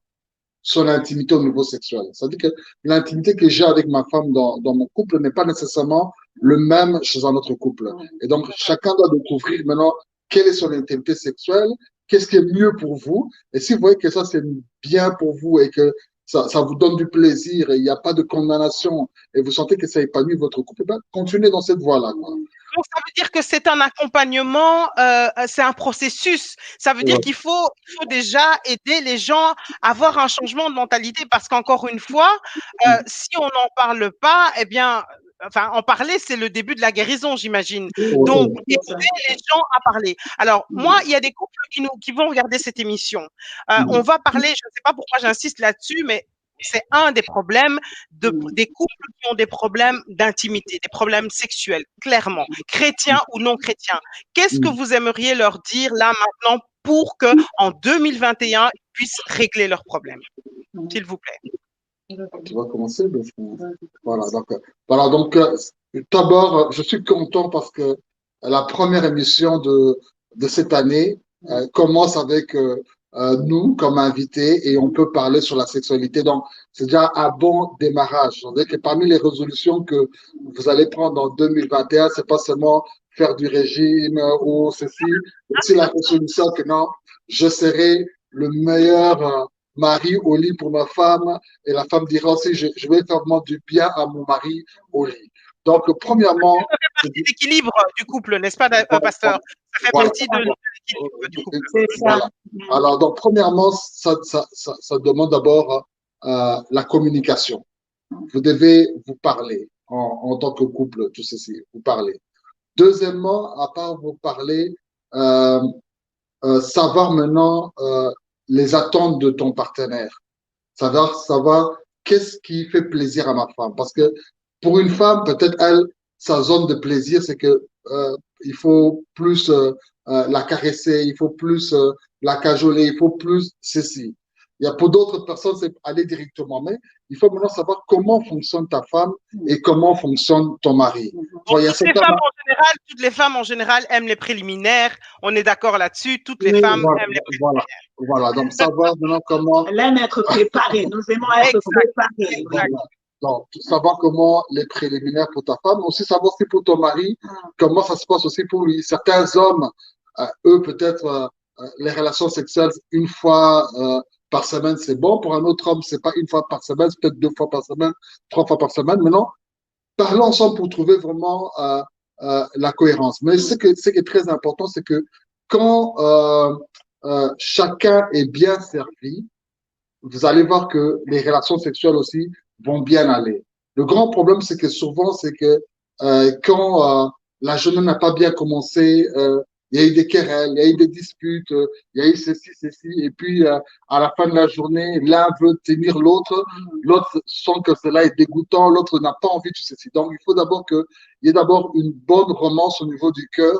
son intimité au niveau sexuel. C'est-à-dire que l'intimité que j'ai avec ma femme dans mon couple n'est pas nécessairement le même chez un autre couple. Et donc, chacun doit découvrir maintenant quelle est son intimité sexuelle, qu'est-ce qui est mieux pour vous. Et si vous voyez que ça, c'est bien pour vous et que ça vous donne du plaisir et il n'y a pas de condamnation et vous sentez que ça épanouit votre couple, ben, continuez dans cette voie-là. Donc, ça veut dire que c'est un accompagnement, c'est un processus. Ça veut dire qu'il faut déjà aider les gens à avoir un changement de mentalité parce qu'encore une fois, si on n'en parle pas, eh bien, enfin, en parler, c'est le début de la guérison, j'imagine. Donc, aider les gens à parler. Alors, moi, il y a des couples qui vont regarder cette émission. On va parler, je ne sais pas pourquoi j'insiste là-dessus, mais c'est un des problèmes des couples qui ont des problèmes d'intimité, des problèmes sexuels, clairement, chrétiens ou non chrétiens. Qu'est-ce que vous aimeriez leur dire là maintenant pour que en 2021 ils puissent régler leurs problèmes, s'il vous plaît? Tu vas commencer, voilà, donc d'abord, je suis content parce que la première émission de cette année commence avec nous comme invités et on peut parler sur la sexualité. Donc, c'est déjà un bon démarrage. C'est-à-dire que parmi les résolutions que vous allez prendre en 2021, c'est pas seulement faire du régime ou ceci, c'est la résolution que non, je serai le meilleur mari au lit pour ma femme et la femme dira aussi je vais faire vraiment du bien à mon mari au lit. Donc, premièrement, ça fait partie de l'équilibre du couple, n'est-ce pas, pasteur? Ça fait partie de l'équilibre du couple. Voilà. Alors, donc, premièrement, ça demande d'abord la communication. Vous devez vous parler en tant que couple, tout ceci, vous parler. Deuxièmement, à part vous parler, savoir maintenant les attentes de ton partenaire. Savoir qu'est-ce qui fait plaisir à ma femme. Parce que pour une femme, peut-être elle, sa zone de plaisir, c'est que il faut plus la caresser, il faut plus la cajoler, il faut plus ceci. Il y a pour d'autres personnes, c'est aller directement. Mais il faut maintenant savoir comment fonctionne ta femme et comment fonctionne ton mari. Donc, toutes les femmes en général aiment les préliminaires. On est d'accord là-dessus. Toutes les femmes aiment les préliminaires. Voilà. Donc, savoir maintenant comment. Elle aime être préparée. Nous aimons être préparés. Donc, savoir comment les préliminaires pour ta femme, mais aussi savoir si pour ton mari, comment ça se passe aussi pour lui. Certains hommes, eux, peut-être, les relations sexuelles, une fois par semaine, c'est bon. Pour un autre homme, c'est pas une fois par semaine, c'est peut-être 2 fois par semaine, 3 fois par semaine. Mais non, parlons ensemble pour trouver vraiment la cohérence. Mais ce qui est très important, c'est que quand chacun est bien servi, vous allez voir que les relations sexuelles aussi vont bien aller. Le grand problème, c'est que souvent, c'est que quand la journée n'a pas bien commencé, il y a eu des querelles, il y a eu des disputes, il y a eu ceci, et puis à la fin de la journée, l'un veut tenir l'autre, l'autre sent que cela est dégoûtant, l'autre n'a pas envie de ceci. Donc, il faut d'abord qu'il y ait d'abord une bonne romance au niveau du cœur.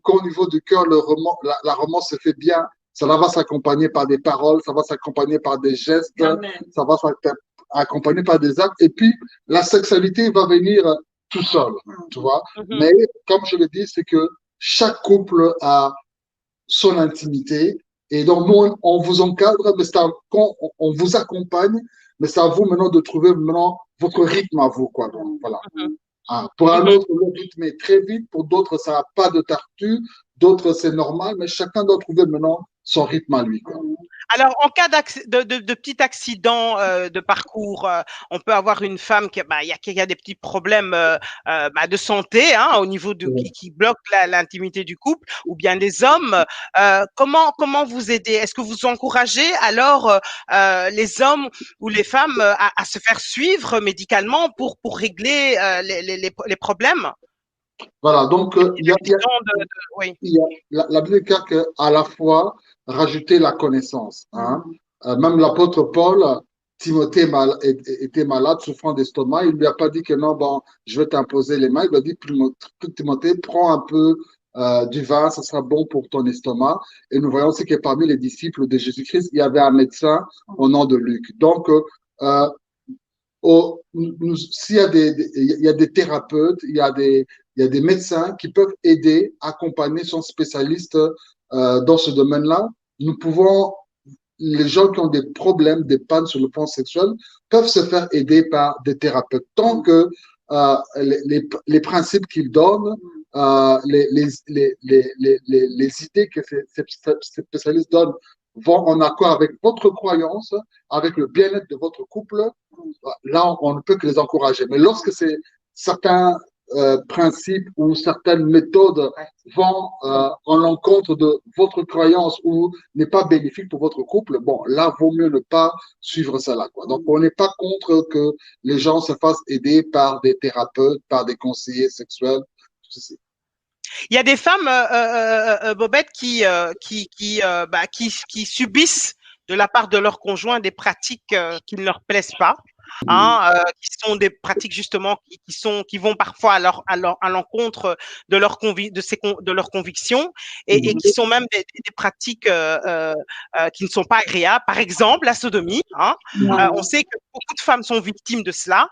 Qu'au niveau du cœur, la romance se fait bien, ça va s'accompagner par des paroles, ça va s'accompagner par des gestes, ça va s'accompagner par des actes, et puis la sexualité va venir tout seul, tu vois. Mais comme je le dis, c'est que chaque couple a son intimité, et donc nous, on vous encadre, mais on vous accompagne, mais c'est à vous maintenant de trouver maintenant votre rythme à vous, quoi. Donc, voilà. Pour un autre, le rythme est très vite, pour d'autres, ça n'a pas de tartu, d'autres, c'est normal, mais chacun doit trouver maintenant son rythme à lui, quoi. Alors, en cas de petit accident de parcours, on peut avoir une femme qui a des petits problèmes de santé au niveau qui bloquent l'intimité du couple, ou bien des hommes. Comment vous aider? Est-ce que vous encouragez alors les hommes ou les femmes à se faire suivre médicalement pour régler les problèmes? Voilà, donc il y a la Bible dit qu'à la fois rajouter la connaissance. Même l'apôtre Paul, Timothée était malade, souffrant d'estomac. Il ne lui a pas dit que non, bon, je vais t'imposer les mains. Il lui a dit, Timothée, prends un peu du vin, ça sera bon pour ton estomac. Et nous voyons aussi que parmi les disciples de Jésus-Christ, il y avait un médecin au nom de Luc. Donc, s'il y a des thérapeutes, il y a des médecins qui peuvent aider, accompagner, sont spécialistes dans ce domaine-là. Les gens qui ont des problèmes, des pannes sur le plan sexuel, peuvent se faire aider par des thérapeutes. Tant que les principes qu'ils donnent, les idées que ces spécialistes donnent vont en accord avec votre croyance, avec le bien-être de votre couple, là, on ne peut que les encourager. Mais lorsque certains principes ou certaines méthodes vont en l'encontre de votre croyance ou n'est pas bénéfique pour votre couple, bon, là, vaut mieux ne pas suivre cela, quoi. Donc, on n'est pas contre que les gens se fassent aider par des thérapeutes, par des conseillers sexuels, tout ceci. Il y a des femmes, Bobette, qui subissent de la part de leur conjoint des pratiques qui ne leur plaisent pas, qui sont des pratiques justement qui vont parfois à l'encontre de leurs convictions et qui sont même des pratiques qui ne sont pas agréables. Par exemple, la sodomie. On sait que beaucoup de femmes sont victimes de cela.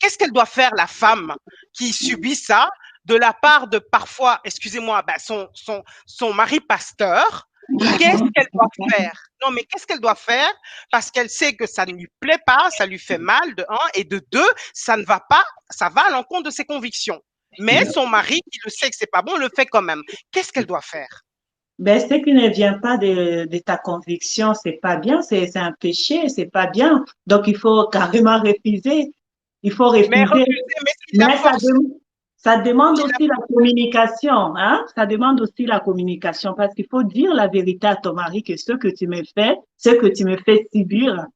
Qu'est-ce qu'elle doit faire, la femme qui subit ça, de la part de parfois, excusez-moi, son mari pasteur? Qu'est-ce qu'elle doit faire? Non, mais qu'est-ce qu'elle doit faire? Parce qu'elle sait que ça ne lui plaît pas, ça lui fait mal, de un, et de deux, ça ne va pas, ça va à l'encontre de ses convictions. Mais son mari, qui le sait que c'est pas bon, le fait quand même. Qu'est-ce qu'elle doit faire? Ce qui ne vient pas de ta conviction, c'est pas bien, c'est un péché, c'est pas bien. Donc, il faut carrément refuser. Il faut refuser. Mais ça demande aussi la communication, Ça demande aussi la communication parce qu'il faut dire la vérité à ton mari que ce que tu me fais subir,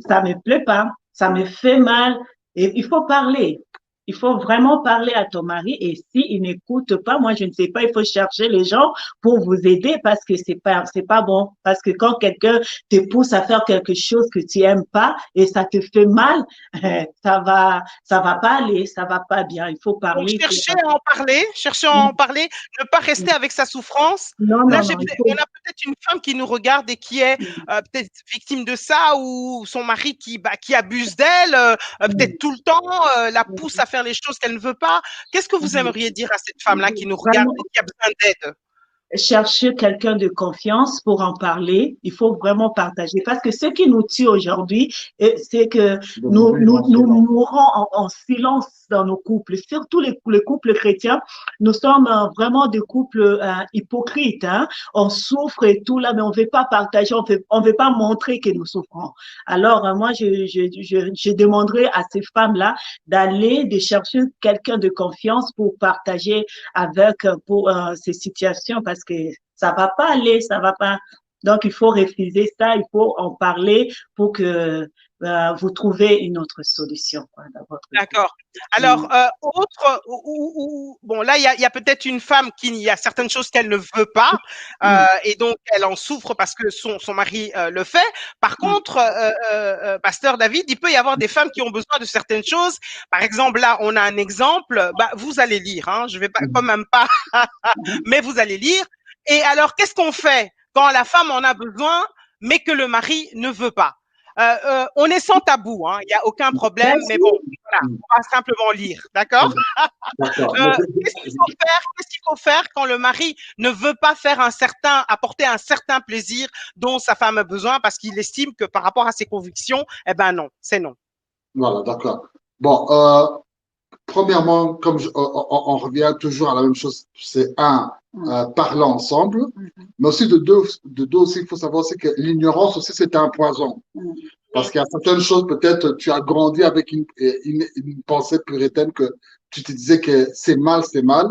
ça me plaît pas, ça me fait mal. Et il faut parler. Il faut vraiment parler à ton mari et s'il n'écoute pas, moi je ne sais pas, il faut chercher les gens pour vous aider parce que c'est pas bon. Parce que quand quelqu'un te pousse à faire quelque chose que tu aimes pas et ça te fait mal, ça va pas aller, ça va pas bien. Il faut Donc, parler. chercher à en parler, ne pas rester avec sa souffrance. Non, Là, non, non, il on faut. a peut-être une femme qui nous regarde et qui est peut-être victime de ça, ou son mari qui abuse d'elle, peut-être tout le temps, la pousse à faire les choses qu'elle ne veut pas. Qu'est-ce que vous aimeriez dire à cette femme-là qui nous regarde Vraiment, et qui a besoin d'aide? chercher quelqu'un de confiance pour en parler. Il faut vraiment partager parce que ce qui nous tue aujourd'hui, c'est que nous mourons en silence dans nos couples, surtout les couples chrétiens. Nous sommes vraiment des couples hypocrites. Hein? On souffre et tout là, mais on ne veut pas partager, on veut pas montrer que nous souffrons. Alors, moi, je demanderais à ces femmes-là de chercher quelqu'un de confiance pour partager avec pour ces situations parce que ça va pas aller, ça va pas. Donc, il faut refuser ça, il faut en parler pour que vous trouvez une autre solution quoi, dans votre vie. D'accord. Alors, bon, là, il y a peut-être une femme il y a certaines choses qu'elle ne veut pas, et donc elle en souffre parce que son mari le fait. Par contre, Pasteur David, il peut y avoir des femmes qui ont besoin de certaines choses. Par exemple, là, on a un exemple. Bah, vous allez lire, hein, je vais pas, quand même pas, mais vous allez lire. Et alors, qu'est-ce qu'on fait quand la femme en a besoin, mais que le mari ne veut pas? On est sans tabou, hein, il n'y a aucun problème, mais bon, voilà, on va simplement lire, d'accord? D'accord. Qu'est-ce qu'il faut faire quand le mari ne veut pas apporter un certain plaisir dont sa femme a besoin parce qu'il estime que par rapport à ses convictions, eh ben non, c'est non. Voilà, d'accord. Bon, premièrement, on revient toujours à la même chose, c'est parler ensemble, mais aussi de deux aussi, il faut savoir aussi que l'ignorance aussi, c'est un poison. Parce qu'il y a certaines choses, peut-être, tu as grandi avec une pensée puritaine que tu te disais que c'est mal, c'est mal.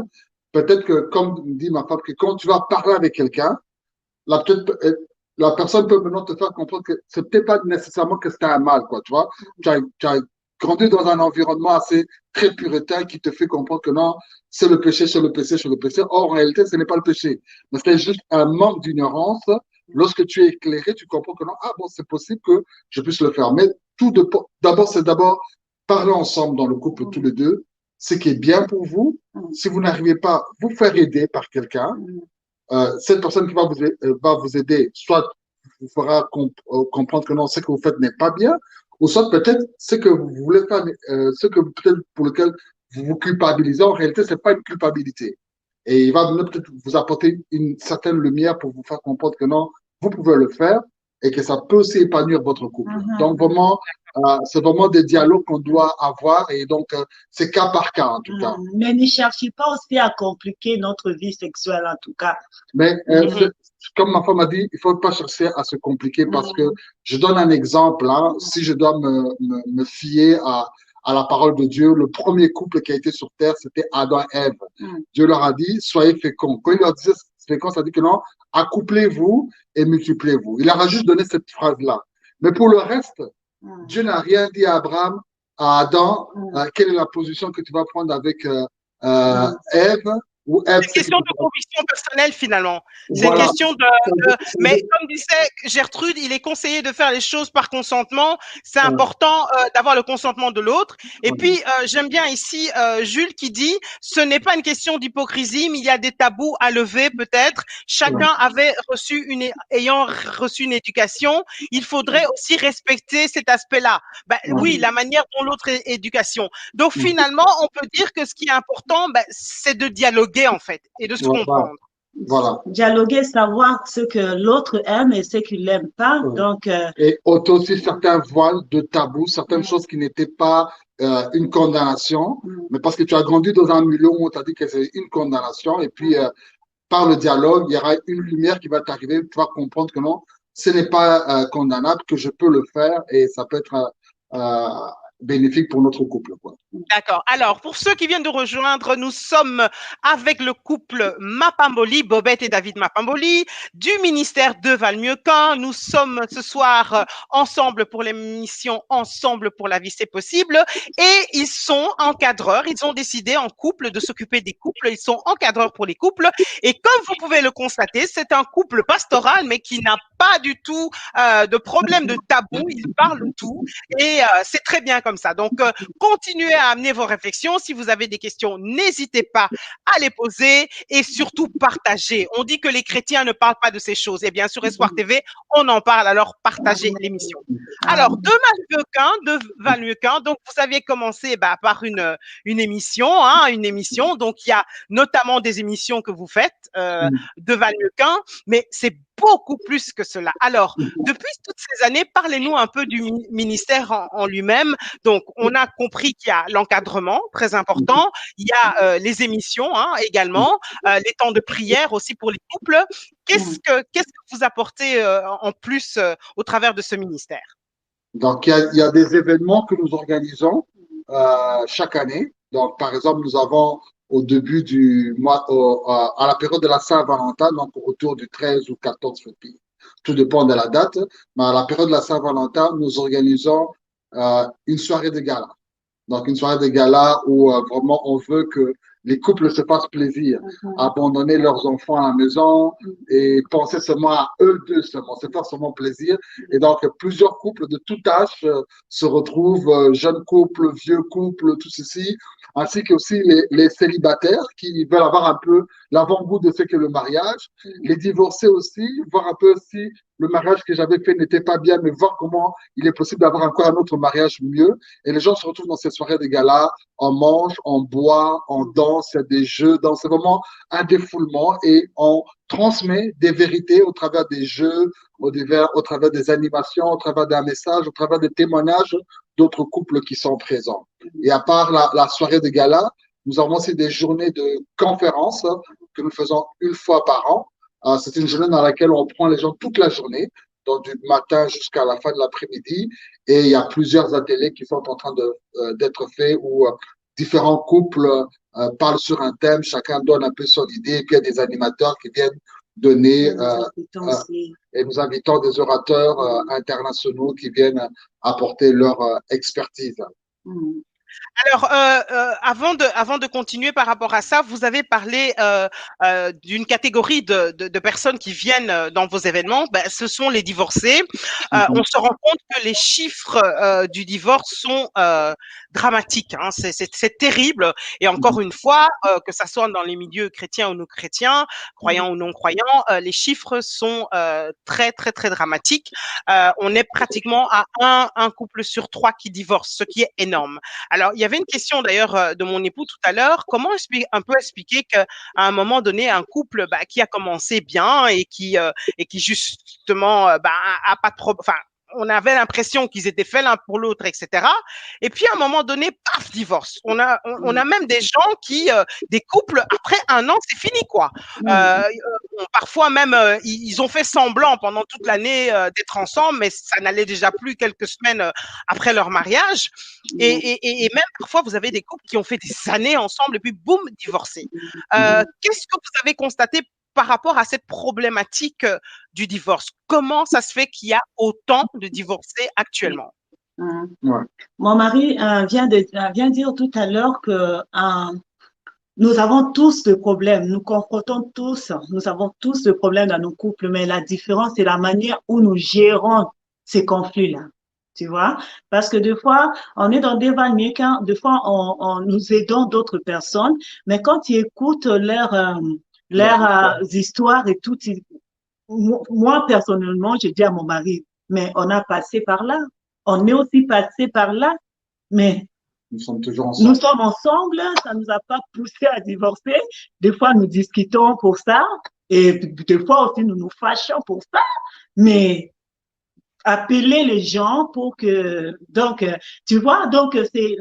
Peut-être que, comme dit ma femme, que quand tu vas parler avec quelqu'un, la, la personne peut maintenant te faire comprendre que c'est peut-être pas nécessairement que c'est un mal, quoi, tu vois. Tu as grandi dans un environnement assez très puritain qui te fait comprendre que non, c'est le péché, c'est le péché, c'est le péché. Or, en réalité, ce n'est pas le péché. Mais c'est juste un manque d'ignorance. Lorsque tu es éclairé, tu comprends que non, ah bon, c'est possible que je puisse le faire. Mais d'abord, c'est d'abord parler ensemble dans le couple tous les deux, ce qui est bien pour vous. Si vous n'arrivez pas, vous faire aider par quelqu'un. Cette personne qui va vous aider, soit vous fera comprendre que non, ce que vous faites n'est pas bien, ou soit peut-être ce que vous voulez faire, ce que peut-être pour lequel vous vous culpabilisez, en réalité, c'est pas une culpabilité. Et il va peut-être vous apporter une certaine lumière pour vous faire comprendre que non, vous pouvez le faire et que ça peut aussi épanouir votre couple. Donc vraiment, c'est vraiment des dialogues qu'on doit avoir et donc c'est cas par cas en tout cas. Mais ne cherchez pas aussi à compliquer notre vie sexuelle en tout cas. Mais comme ma femme a dit, il faut pas chercher à se compliquer parce que je donne un exemple. Hein, si je dois me fier à la parole de Dieu, le premier couple qui a été sur terre, c'était Adam et Ève. Dieu leur a dit, soyez féconds. Quand il leur disait féconds, ça dit que non, accouplez-vous et multipliez-vous. Il leur a juste donné cette phrase-là. Mais pour le reste, Dieu n'a rien dit à Abraham, à Adam, quelle est la position que tu vas prendre avec Ève. C'est une question de conviction personnelle finalement. C'est une question mais comme disait Gertrude, il est conseillé de faire les choses par consentement. C'est important d'avoir le consentement de l'autre. Et puis j'aime bien ici Jules qui dit, ce n'est pas une question d'hypocrisie, mais il y a des tabous à lever peut-être. Chacun ayant reçu une éducation, il faudrait aussi respecter cet aspect-là. Ben, oui, la manière dont l'autre est éducation. Donc finalement, on peut dire que ce qui est important, c'est de dialoguer en fait et de se comprendre. Voilà. Dialoguer, savoir ce que l'autre aime et ce qu'il n'aime pas. Donc, et aussi certains voiles de tabous, certaines choses qui n'étaient pas une condamnation, mais parce que tu as grandi dans un milieu où on t'a dit que c'est une condamnation et puis par le dialogue, il y aura une lumière qui va t'arriver, tu vas comprendre que non, ce n'est pas condamnable, que je peux le faire et ça peut être bénéfique pour notre couple, quoi. D'accord. Alors, pour ceux qui viennent de rejoindre, nous sommes avec le couple Mapamboli, Bobette et David Mapamboli, du ministère de Valmieucan. Nous sommes ce soir ensemble pour l'émission Ensemble pour la vie, c'est possible. Et ils sont encadreurs. Ils ont décidé en couple de s'occuper des couples. Ils sont encadreurs pour les couples. Et comme vous pouvez le constater, c'est un couple pastoral, mais qui n'a pas du tout de problème de tabou. Ils parlent de tout. Et c'est très bien comme ça. Donc, continuez à amener vos réflexions. Si vous avez des questions, n'hésitez pas à les poser et surtout partagez. On dit que les chrétiens ne parlent pas de ces choses. Et bien sur Espoir TV, on en parle. Alors partagez l'émission. Alors, de Valmieucan, donc vous aviez commencé par une émission, une émission. Donc, il y a notamment des émissions que vous faites de Valmieucan, mais c'est beaucoup plus que cela. Alors, depuis toutes ces années, parlez-nous un peu du ministère en lui-même. Donc, on a compris qu'il y a l'encadrement, très important. Il y a les émissions également, les temps de prière aussi pour les couples. Qu'est-ce que vous apportez en plus au travers de ce ministère? Donc, il y a des événements que nous organisons chaque année. Donc, par exemple, nous avons au début du mois, à la période de la Saint-Valentin, donc autour du 13 ou 14 février. Tout dépend de la date. Mais à la période de la Saint-Valentin, nous organisons une soirée de gala. Donc, une soirée de gala où vraiment on veut que les couples se fassent plaisir, abandonner leurs enfants à la maison et penser seulement à eux deux seulement, se faire seulement plaisir. Et donc, plusieurs couples de tout âge se retrouvent, jeunes couples, vieux couples, tout ceci, ainsi que aussi les célibataires qui veulent avoir un peu l'avant-goût de ce qu'est le mariage, les divorcés aussi, voir un peu si le mariage que j'avais fait n'était pas bien, mais voir comment il est possible d'avoir encore un autre mariage mieux. Et les gens se retrouvent dans ces soirées de gala, on mange, on boit, on danse, il y a des jeux, donc c'est vraiment un défoulement et on transmet des vérités au travers des jeux, au travers des animations, au travers d'un message, au travers des témoignages d'autres couples qui sont présents. Et à part la soirée de gala, nous avons aussi des journées de conférences que nous faisons une fois par an. C'est une journée dans laquelle on prend les gens toute la journée, donc du matin jusqu'à la fin de l'après-midi. Et il y a plusieurs ateliers qui sont en train d'être faits où différents couples parlent sur un thème, chacun donne un peu son idée, et puis il y a des animateurs qui viennent donner, et nous invitons des orateurs internationaux qui viennent apporter leur expertise. Alors, avant de continuer par rapport à ça, vous avez parlé d'une catégorie de personnes qui viennent dans vos événements. Ce sont les divorcés. On se rend compte que les chiffres du divorce sont dramatiques. C'est terrible. Et encore une fois, que ça soit dans les milieux chrétiens ou non chrétiens, croyants ou non croyants, les chiffres sont très, très, très dramatiques. On est pratiquement à un couple sur 3 qui divorce, ce qui est énorme. Alors, il y avait une question d'ailleurs de mon époux tout à l'heure. Comment un peu expliquer qu'à un moment donné, un couple qui a commencé bien et qui justement a pas de problème, enfin, on avait l'impression qu'ils étaient faits l'un pour l'autre, etc. Et puis à un moment donné, paf, divorce. On a même des gens des couples après un an, c'est fini quoi. Parfois même, ils ont fait semblant pendant toute l'année d'être ensemble, mais ça n'allait déjà plus quelques semaines après leur mariage. Et même parfois, vous avez des couples qui ont fait des années ensemble et puis boum, divorcés. Qu'est-ce que vous avez constaté par rapport à cette problématique du divorce? Comment ça se fait qu'il y a autant de divorcés actuellement? Mon mari vient dire tout à l'heure que nous avons tous le problème, nous confrontons tous, nous avons tous le problème dans nos couples, mais la différence, c'est la manière où nous gérons ces conflits-là. Tu vois? Parce que des fois, on est dans des Valmieucan, des fois, on nous aidons d'autres personnes, mais quand tu écoutes leurs histoires et tout, moi, personnellement, je dis à mon mari, mais on a passé par là, on est aussi passé par là, mais nous sommes toujours ensemble. Nous sommes ensemble, ça ne nous a pas poussé à divorcer. Des fois, nous discutons pour ça, et des fois aussi, nous nous fâchons pour ça, mais appeler les gens pour que, donc, tu vois, donc, c'est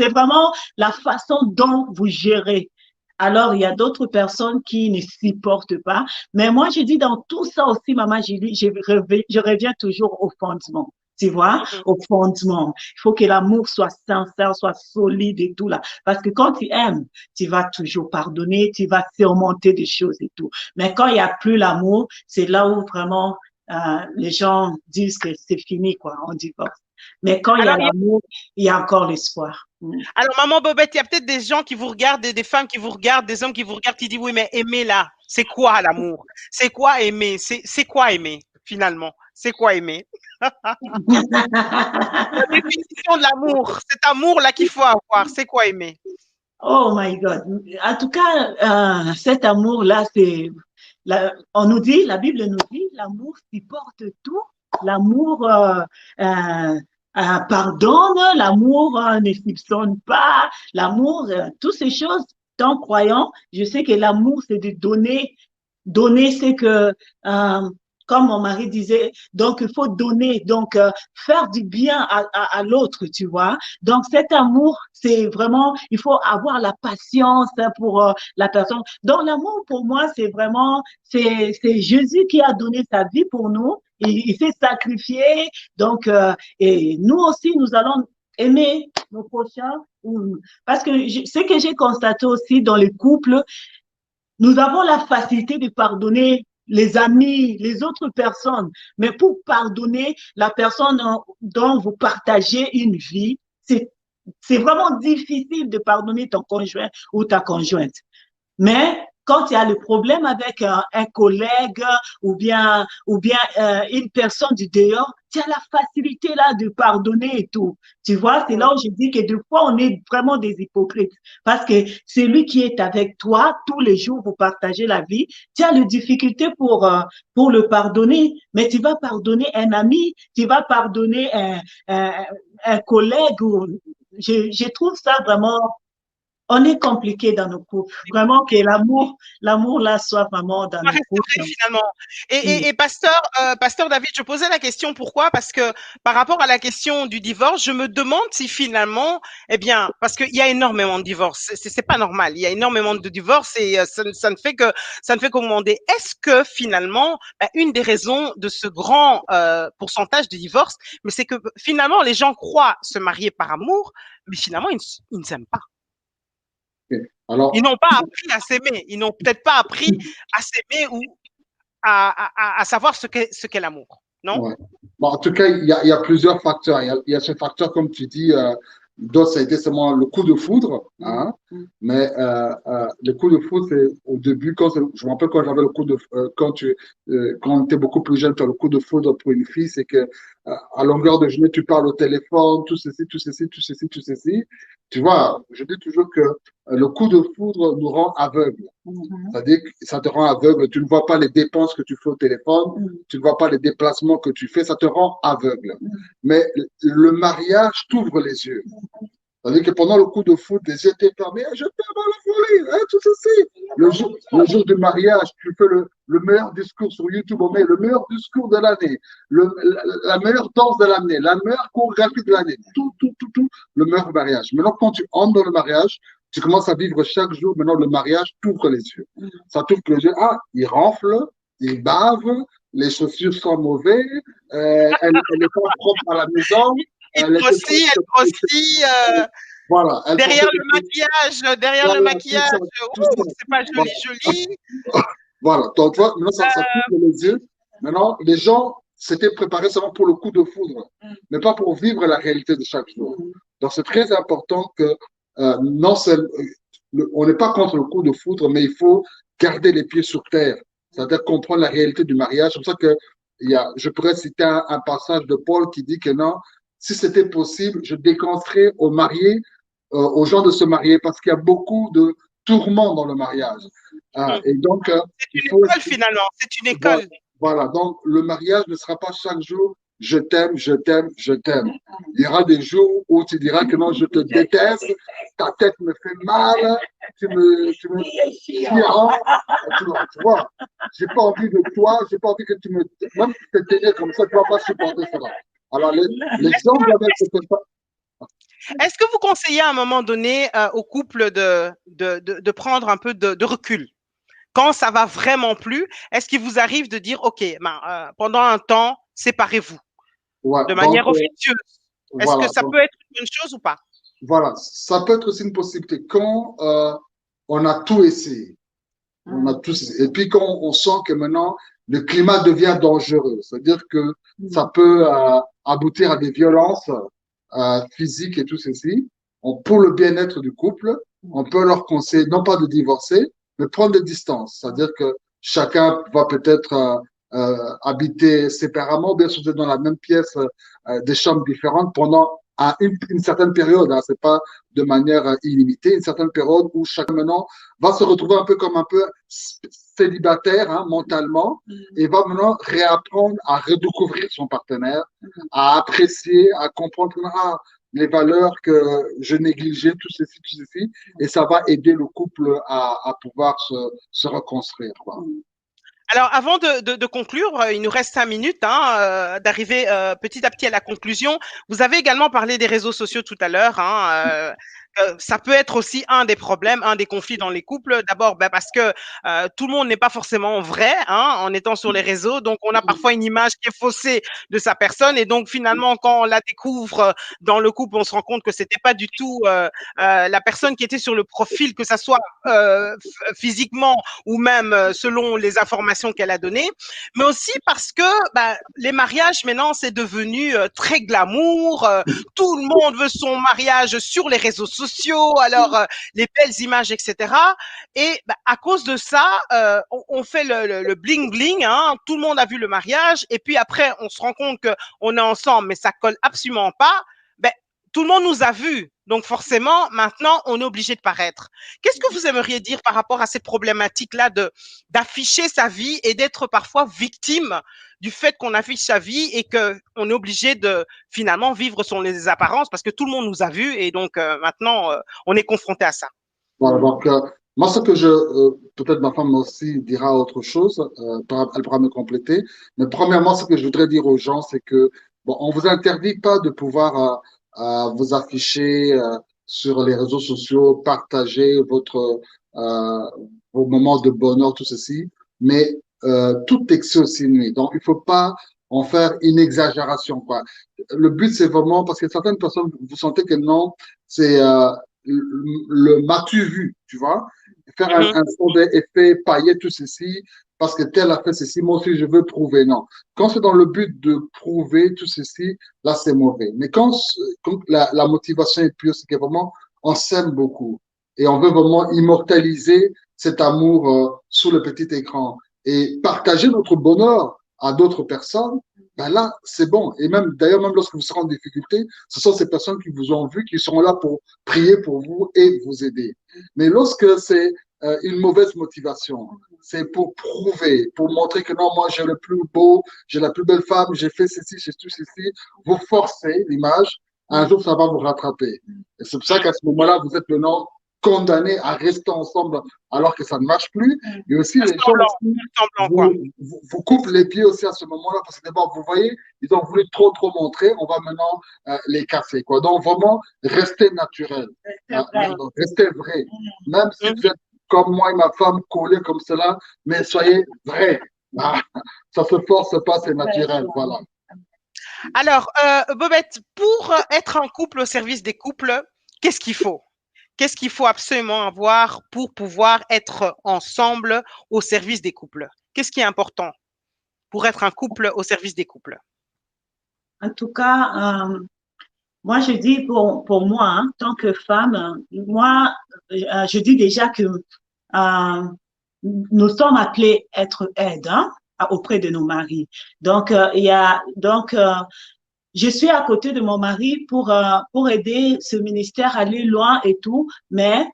vraiment la façon dont vous gérez. Alors, il y a d'autres personnes qui ne s'y portent pas. Mais moi, je dis dans tout ça aussi, maman, je reviens toujours au fondement. tu vois, au fondement. Il faut que l'amour soit sincère, soit solide et tout là. Parce que quand tu aimes, tu vas toujours pardonner, tu vas surmonter des choses et tout. Mais quand il n'y a plus l'amour, c'est là où vraiment les gens disent que c'est fini, quoi, on divorce. Mais quand il y a Alors, l'amour, il y a encore l'espoir. alors, maman Bobette, il y a peut-être des gens qui vous regardent, des femmes qui vous regardent, des hommes qui vous regardent, qui disent oui, mais aimer là, c'est quoi l'amour? C'est quoi aimer? C'est quoi aimer, finalement? C'est quoi aimer? La définition de l'amour, cet amour-là qu'il faut avoir, c'est quoi aimer? Oh my God. En tout cas, cet amour-là, on nous dit, la Bible nous dit, l'amour supporte tout. L'amour pardonne, l'amour ne soupçonne pas, l'amour, toutes ces choses, tant croyant, je sais que l'amour, c'est de donner. Donner, c'est que, comme mon mari disait, donc il faut donner, donc faire du bien à l'autre, tu vois. Donc cet amour, c'est vraiment, il faut avoir la patience pour la personne. Donc l'amour pour moi, c'est vraiment, c'est Jésus qui a donné sa vie pour nous. Il s'est sacrifié. Donc et nous aussi, nous allons aimer nos prochains. Parce que ce que j'ai constaté aussi dans les couples, nous avons la facilité de pardonner les amis, les autres personnes, mais pour pardonner la personne dont vous partagez une vie, c'est vraiment difficile de pardonner ton conjoint ou ta conjointe. Mais quand il y a le problème avec un collègue ou bien une personne du dehors, tu as la facilité là de pardonner et tout. Tu vois, c'est là où je dis que des fois, on est vraiment des hypocrites. Parce que celui qui est avec toi, tous les jours, vous partagez la vie, tu as les difficultés pour le pardonner. Mais tu vas pardonner un ami, tu vas pardonner un collègue. Je trouve ça vraiment on est compliqué dans nos couples. Vraiment que l'amour là soit vraiment dans nos couples. Finalement. Et pasteur David, je posais la question pourquoi? Parce que par rapport à la question du divorce, je me demande si finalement, eh bien, parce qu'il y a énormément de divorces, c'est pas normal. Il y a énormément de divorces et ça ne fait qu'augmenter. Est-ce que finalement, une des raisons de ce grand pourcentage de divorces, mais c'est que finalement les gens croient se marier par amour, mais finalement ils ne s'aiment pas. Alors, ils n'ont pas appris à s'aimer. Ils n'ont peut-être pas appris à s'aimer ou à savoir ce qu'est l'amour. Non? ouais. Bon, en tout cas, il y a plusieurs facteurs. Il y a ce facteur, comme tu dis, d'autres, ça a été seulement le coup de foudre. Hein? Mais le coup de foudre, c'est au début, je me rappelle quand j'avais le coup de quand on était beaucoup plus jeune, tu as le coup de foudre pour une fille, c'est que à longueur de journée, tu parles au téléphone, tout ceci, tout ceci, tout ceci, tout ceci. Tu vois, je dis toujours que le coup de foudre nous rend aveugles. C'est-à-dire que ça te rend aveugle. Tu ne vois pas les dépenses que tu fais au téléphone, tu ne vois pas les déplacements que tu fais, ça te rend aveugle. Mais le mariage t'ouvre les yeux. C'est-à-dire que pendant le coup de foudre, les yeux étaient fermés, je t'aime à la folie, hein, tout ceci. Le jour du mariage, tu fais le meilleur discours sur YouTube, on met le meilleur discours de l'année, la meilleure danse de l'année, la meilleure chorégraphie de l'année, tout, le meilleur mariage. Maintenant, quand tu entres dans le mariage, tu commences à vivre chaque jour, maintenant le mariage t'ouvre les yeux. Ça t'ouvre les yeux, ah, il renfle, il bave, les chaussures sont mauvaises, elle n'est pas propre à la maison. Elle grossit, voilà, derrière le maquillage, c'est pas joli, joli. Voilà, donc tu vois, maintenant ça t'ouvre les yeux. Maintenant, les gens s'étaient préparés seulement pour le coup de foudre, mais pas pour vivre la réalité de chaque jour. Donc c'est très important que non seulement on n'est pas contre le coup de foudre, mais il faut garder les pieds sur terre, c'est-à-dire comprendre la réalité du mariage. C'est pour ça que je pourrais citer un passage de Paul qui dit que non, si c'était possible, je déconseillerais aux mariés, aux gens de se marier, parce qu'il y a beaucoup de tourments dans le mariage. Et donc, c'est une école finalement, c'est une école. Voilà, donc le mariage ne sera pas chaque jour je t'aime, je t'aime, je t'aime. Il y aura des jours où tu diras que non, je te déteste, ta tête me fait mal, tu me tu vois, j'ai pas envie de toi, j'ai pas envie que tu me, même si tu t'aimes comme ça, tu vas pas supporter cela. Alors, les gens doivent être. Est-ce que vous conseillez à un moment donné au couple de prendre un peu de recul? Quand ça va vraiment plus, est-ce qu'il vous arrive de dire, OK, pendant un temps, séparez-vous? Ouais, de donc, manière officieuse. Est-ce que voilà. ça Donc, peut être une bonne chose ou pas? voilà. Ça peut être aussi une possibilité quand on a tout essayé. On a tous, et puis quand on sent que maintenant le climat devient dangereux, c'est-à-dire que ça peut aboutir à des violences physiques et tout ceci, pour le bien-être du couple, on peut leur conseiller non pas de divorcer, mais prendre des distances. C'est-à-dire que chacun va peut-être habiter séparément, bien sûr dans la même pièce, des chambres différentes pendant une certaine période. Hein, c'est pas de manière illimitée, une certaine période où chacun maintenant va se retrouver un peu comme un peu célibataire hein, mentalement et va maintenant réapprendre à redécouvrir son partenaire, à apprécier, à comprendre les valeurs que je négligeais, tout ceci, et ça va aider le couple à pouvoir se reconstruire. Quoi. Alors, avant de conclure, il nous reste 5 minutes hein, d'arriver petit à petit à la conclusion. Vous avez également parlé des réseaux sociaux tout à l'heure. Hein, ça peut être aussi un des problèmes, un des conflits dans les couples. D'abord, parce que tout le monde n'est pas forcément vrai hein, en étant sur les réseaux. Donc, on a parfois une image qui est faussée de sa personne. Et donc, finalement, quand on la découvre dans le couple, on se rend compte que c'était pas du tout la personne qui était sur le profil, que ça soit physiquement ou même selon les informations qu'elle a données, mais aussi parce que les mariages maintenant c'est devenu très glamour, tout le monde veut son mariage sur les réseaux sociaux, alors les belles images, etc. Et à cause de ça, on fait le bling bling, hein, tout le monde a vu le mariage, et puis après on se rend compte qu'on est ensemble, mais ça colle absolument pas. Tout le monde nous a vus, donc forcément, maintenant, on est obligé de paraître. Qu'est-ce que vous aimeriez dire par rapport à ces problématiques-là d'afficher sa vie et d'être parfois victime du fait qu'on affiche sa vie et qu'on est obligé de finalement vivre selon les apparences parce que tout le monde nous a vus et donc maintenant, on est confronté à ça. Voilà, donc, moi, ce que peut-être ma femme aussi dira autre chose, elle pourra me compléter, mais premièrement, ce que je voudrais dire aux gens, c'est que, bon, on vous interdit pas de pouvoir vous afficher sur les réseaux sociaux, partager euh, vos moments de bonheur, tout ceci, mais tout excès aussi nuit. Donc, il faut pas en faire une exagération, quoi. Le but, c'est vraiment, parce que certaines personnes, vous sentez que non, c'est le m'as-tu vu, tu vois, faire Mhm. un son d'effet paillet, tout ceci, parce que tel a fait ceci, moi aussi je veux prouver. Non. Quand c'est dans le but de prouver tout ceci, là c'est mauvais. Mais quand la motivation est pure, c'est que vraiment on s'aime beaucoup et on veut vraiment immortaliser cet amour sous le petit écran et partager notre bonheur à d'autres personnes, ben là, c'est bon. Et même, d'ailleurs, même lorsque vous serez en difficulté, ce sont ces personnes qui vous ont vu, qui seront là pour prier pour vous et vous aider. Mais lorsque c'est une mauvaise motivation, c'est pour prouver, pour montrer que non, moi j'ai le plus beau, j'ai la plus belle femme, j'ai fait ceci, j'ai tout ceci, vous forcez l'image, un jour ça va vous rattraper. Et c'est pour ça qu'à ce moment-là, vous êtes maintenant condamné à rester ensemble alors que ça ne marche plus. Et aussi, les gens aussi Semblant, quoi. vous coupent les pieds aussi à ce moment-là parce que d'abord, vous voyez, ils ont voulu trop montrer, on va maintenant les casser. Quoi. Donc, vraiment, restez naturel, restez vrai. Même si vous êtes comme moi et ma femme collés comme cela, mais soyez vrai. Ah, ça se force pas, c'est naturel. Voilà. Alors, Bobette, pour être un couple au service des couples, qu'est-ce qu'il faut? Qu'est-ce qu'il faut absolument avoir pour pouvoir être ensemble au service des couples? Qu'est-ce qui est important pour être un couple au service des couples? En tout cas, moi, je dis pour moi, hein, en tant que femme, moi, je dis déjà que nous sommes appelés à être aide hein, auprès de nos maris. Donc, je suis à côté de mon mari pour aider ce ministère à aller loin et tout, mais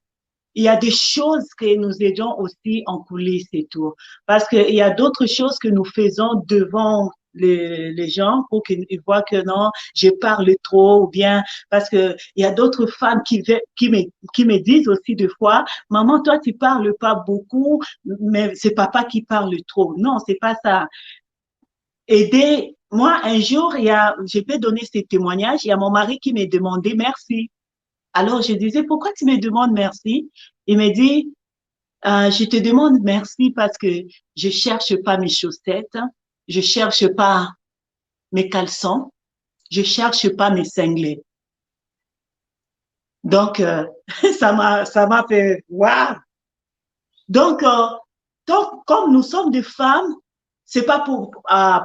il y a des choses que nous aidons aussi en coulisses et tout. Parce qu'il y a d'autres choses que nous faisons devant les gens pour qu'ils voient que non, je parle trop ou bien parce que il y a d'autres femmes qui me disent aussi des fois, maman, toi, tu parles pas beaucoup, mais c'est papa qui parle trop. Non, c'est pas ça. Aider, moi, un jour, je peux donner ce témoignage, il y a mon mari qui m'a demandé merci. Alors, je disais, pourquoi tu me demandes merci? Il me dit, je te demande merci parce que je cherche pas mes chaussettes, je cherche pas mes caleçons, Je cherche pas mes cinglés. Donc, ça m'a fait, waouh! Donc, comme nous sommes des femmes, c'est pas pour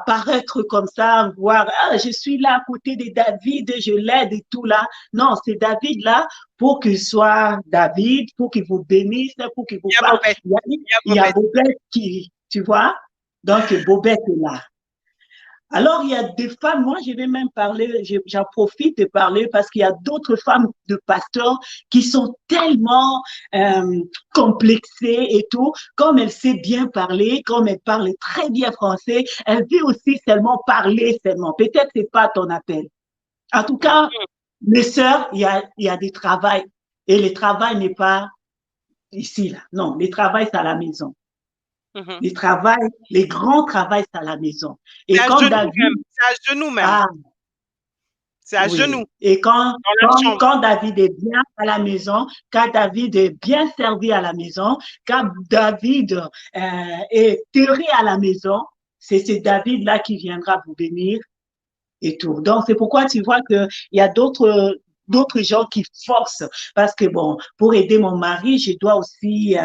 paraître comme ça, voir, ah, je suis là à côté de David, je l'aide et tout là. Non, c'est David là pour qu'il soit David, pour qu'il vous bénisse, pour qu'il vous Il y a parle. Bobette. Il y a Il y a Bobette. Bobette qui, tu vois? Donc, Bobette est là. Alors, il y a des femmes, moi, je vais même parler, j'en profite de parler parce qu'il y a d'autres femmes de pasteurs qui sont tellement complexées et tout. Comme elle sait bien parler, comme elle parle très bien français, elle veut aussi seulement parler seulement. Peut-être c'est pas ton appel. En tout cas, mes sœurs, il y a des travails et le travail n'est pas ici, là. Non, le travail, c'est à la maison. Mhm. Les grands travails, c'est à la maison. C'est Et à quand genoux même. David, C'est à genoux même. ah, C'est à genoux oui. Et dans la chambre. quand David est bien à la maison, quand David est bien servi à la maison, quand David est heureux à la maison, c'est ce David-là qui viendra vous bénir et tout. Donc, c'est pourquoi tu vois qu'il y a d'autres gens qui forcent parce que bon, pour aider mon mari, je dois aussi,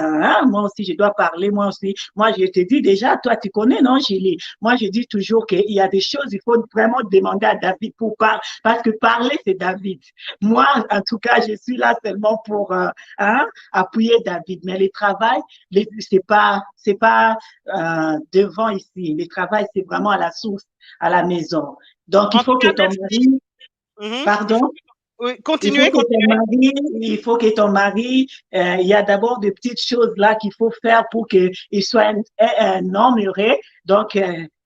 moi aussi, je dois parler, moi aussi. Moi, je te dis déjà, toi, tu connais, non, Julie? Moi, je dis toujours qu'il y a des choses, il faut vraiment demander à David pour parler, parce que parler, c'est David. Moi, en tout cas, je suis là seulement pour appuyer David. Mais le travail, c'est pas devant ici. Le travail, c'est vraiment à la source, à la maison. Donc, il En tout faut que cas, ton merci. mari, Mhm. pardon, Oui, il faut continuez, que ton continuez. mari, il faut que ton mari, il y a d'abord de petites choses là qu'il faut faire pour qu'il soit un homme heureux. Donc,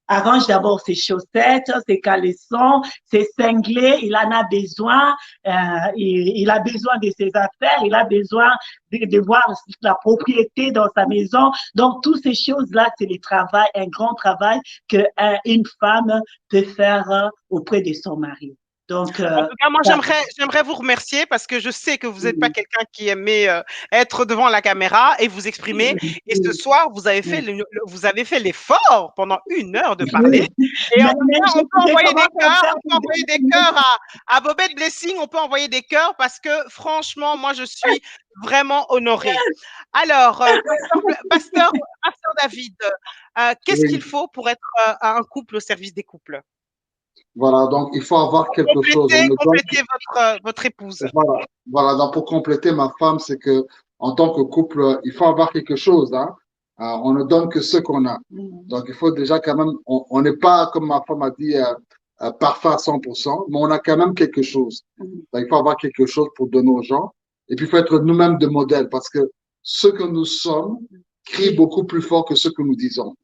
arrange d'abord ses chaussettes, ses caleçons, ses cinglés. Il en a besoin. Il a besoin de ses affaires. Il a besoin de voir la propriété dans sa maison. Donc, toutes ces choses-là, c'est le travail, un grand travail qu'une femme peut faire auprès de son mari. Donc, En tout cas, moi, j'aimerais vous remercier parce que je sais que vous n'êtes pas quelqu'un qui aimait être devant la caméra et vous exprimer. Et ce soir, vous avez fait vous avez fait l'effort pendant 1 heure de parler. Et en tout cas, on peut envoyer des cœurs, on peut envoyer des cœurs à Bobette Blessing, on peut envoyer des cœurs parce que franchement, moi, je suis vraiment honorée. Alors, Pasteur David, qu'est-ce qu'il Oui. faut pour être un couple au service des couples? Voilà, donc il faut avoir quelque chose. On me donne, Complétez votre épouse. voilà, voilà. Donc pour compléter ma femme, c'est que en tant que couple, il faut avoir quelque chose, hein. On ne donne que ce qu'on a. Donc il faut déjà quand même, on n'est pas, comme ma femme a dit, parfait à 100%, mais on a quand même quelque chose. Donc il faut avoir quelque chose pour donner aux gens. Et puis il faut être nous-mêmes de modèle parce que ce que nous sommes crie beaucoup plus fort que ce que nous disons.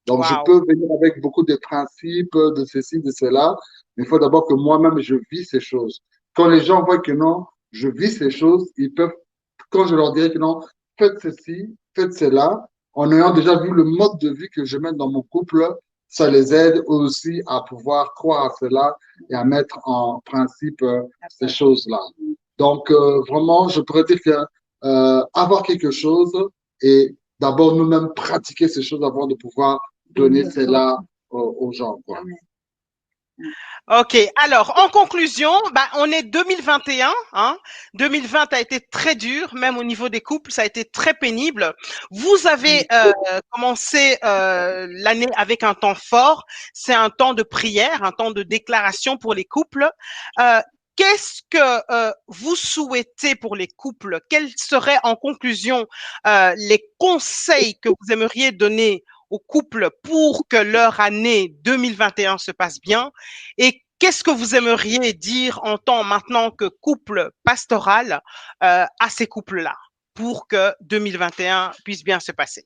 Donc, je Wow. peux venir avec beaucoup de principes, de ceci, de cela, mais il faut d'abord que moi-même, je vis ces choses. Quand les gens voient que non, je vis ces choses, ils peuvent, quand je leur dirai que non, faites ceci, faites cela, en ayant déjà vu le mode de vie que je mène dans mon couple, ça les aide aussi à pouvoir croire à cela et à mettre en principe ces choses-là. Donc, vraiment, je pourrais dire que avoir quelque chose et d'abord nous-mêmes pratiquer ces choses avant de pouvoir donner cela aux gens, quoi. Ok, alors en conclusion, bah, on est 2021, hein. 2020 a été très dur, même au niveau des couples, ça a été très pénible. Vous avez commencé l'année avec un temps fort, c'est un temps de prière, un temps de déclaration pour les couples. Qu'est-ce que vous souhaitez pour les couples? Quels seraient en conclusion les conseils que vous aimeriez donner aux couples pour que leur année 2021 se passe bien? Et qu'est-ce que vous aimeriez dire en tant maintenant que couple pastoral à ces couples-là pour que 2021 puisse bien se passer?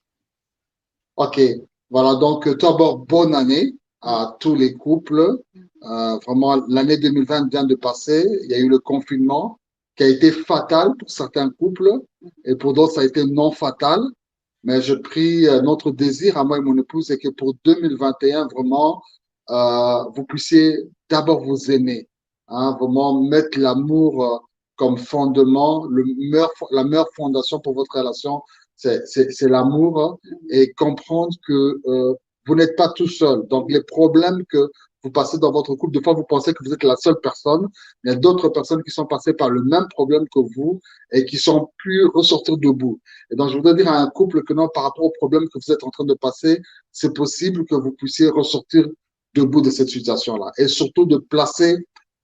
OK. Voilà, donc tout d'abord, bonne année à tous les couples. Vraiment, l'année 2020 vient de passer. Il y a eu le confinement qui a été fatal pour certains couples et pour d'autres, ça a été non fatal. Mais je prie, notre désir à moi et mon épouse, c'est que pour 2021, vraiment, vous puissiez d'abord vous aimer, hein, vraiment mettre l'amour comme fondement, la meilleure fondation pour votre relation, c'est l'amour, hein, et comprendre que vous n'êtes pas tout seul. Donc les problèmes que vous passez dans votre couple. Des fois, vous pensez que vous êtes la seule personne. Il y a d'autres personnes qui sont passées par le même problème que vous et qui sont pu ressortir debout. Et donc, je voudrais dire à un couple que non, par rapport au problème que vous êtes en train de passer, c'est possible que vous puissiez ressortir debout de cette situation-là. Et surtout de placer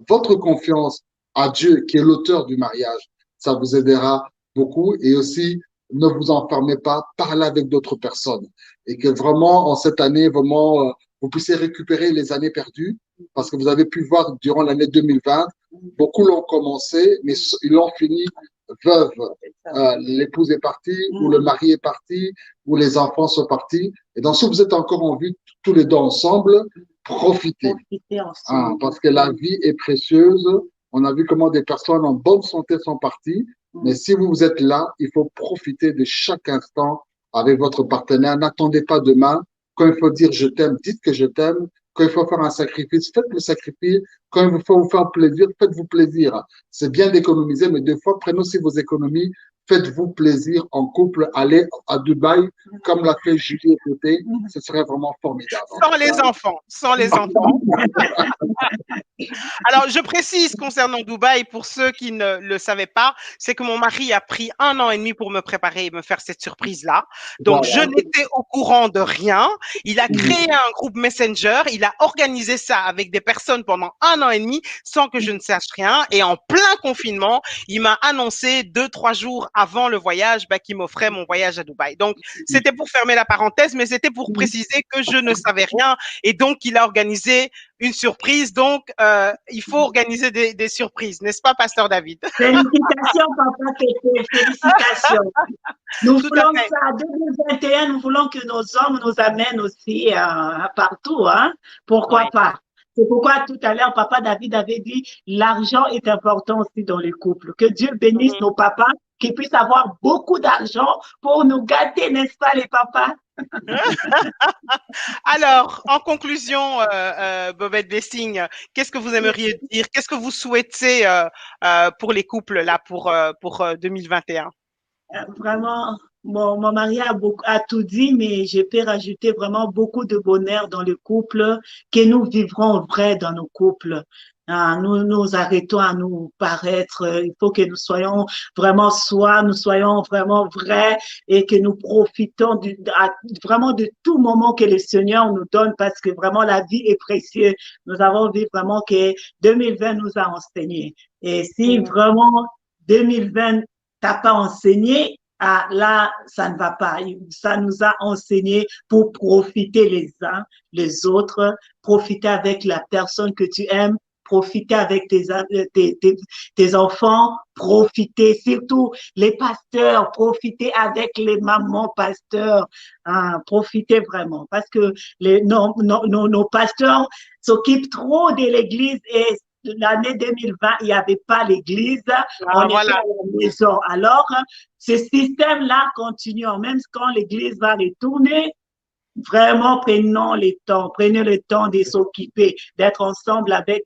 votre confiance à Dieu, qui est l'auteur du mariage. Ça vous aidera beaucoup. Et aussi, ne vous enfermez pas, parlez avec d'autres personnes. Et que vraiment, en cette année, vraiment, vous puissiez récupérer les années perdues. Parce que vous avez pu voir durant l'année 2020, beaucoup l'ont commencé, mais ils l'ont fini veuve. L'épouse est partie, ou le mari est parti, ou les enfants sont partis. Et donc, si vous êtes encore en vie, tous les deux ensemble, profitez. Parce que la vie est précieuse. On a vu comment des personnes en bonne santé sont parties. Mais si vous êtes là, il faut profiter de chaque instant avec votre partenaire. N'attendez pas demain. Quand il faut dire je t'aime, dites que je t'aime. Quand il faut faire un sacrifice, faites le sacrifice. Quand il faut vous faire plaisir, faites-vous plaisir. C'est bien d'économiser, mais des fois, prenez aussi vos économies. Faites-vous plaisir en couple. Allez à Dubaï, comme l'a fait Julie et côté. Ce serait vraiment formidable. Sans les enfants, sans les enfants. Alors, je précise concernant Dubaï, pour ceux qui ne le savaient pas, c'est que mon mari a pris 1 an et demi pour me préparer et me faire cette surprise-là. Donc, je n'étais au courant de rien. Il a créé un groupe Messenger. Il a organisé ça avec des personnes pendant 1 an et demi sans que je ne sache rien. Et en plein confinement, il m'a annoncé 2-3 jours avant le voyage qu'il m'offrait mon voyage à Dubaï. Donc, c'était pour fermer la parenthèse, mais c'était pour préciser que je ne savais rien. Et donc, il a organisé une surprise. Donc, il faut organiser des surprises, n'est-ce pas, Pasteur David? Félicitations, papa Tété, félicitations. Nous voulons ça, 2021, nous voulons que nos hommes nous amènent aussi partout, hein? Pourquoi pas? C'est pourquoi tout à l'heure, papa David avait dit, l'argent est important aussi dans les couples. Que Dieu bénisse nos papas, qu'ils puissent avoir beaucoup d'argent pour nous gâter, n'est-ce pas, les papas? Alors, en conclusion, Bobette Blessing, qu'est-ce que vous aimeriez dire? Qu'est-ce que vous souhaitez pour les couples là pour 2021? Vraiment, mon mari a tout dit, mais je peux rajouter vraiment beaucoup de bonheur dans le couple, que nous vivrons vrai dans nos couples. Nous arrêtons à nous paraître. Il faut que nous soyons vraiment nous soyons vraiment vrais et que nous profitons vraiment de tout moment que le Seigneur nous donne parce que vraiment la vie est précieuse. Nous avons vu vraiment que 2020 nous a enseigné. Et si vraiment 2020 t'as pas enseigné, là, ça ne va pas. Ça nous a enseigné pour profiter les uns les autres, profiter avec la personne que tu aimes, profiter avec tes enfants, profiter, surtout les pasteurs, profiter avec les mamans pasteurs, profiter vraiment. Parce que nos pasteurs s'occupent trop de l'église et l'année 2020, il n'y avait pas l'église, on était à la maison. Alors, ce système-là continue, même quand l'église va retourner, vraiment prenez le temps de s'occuper, d'être ensemble avec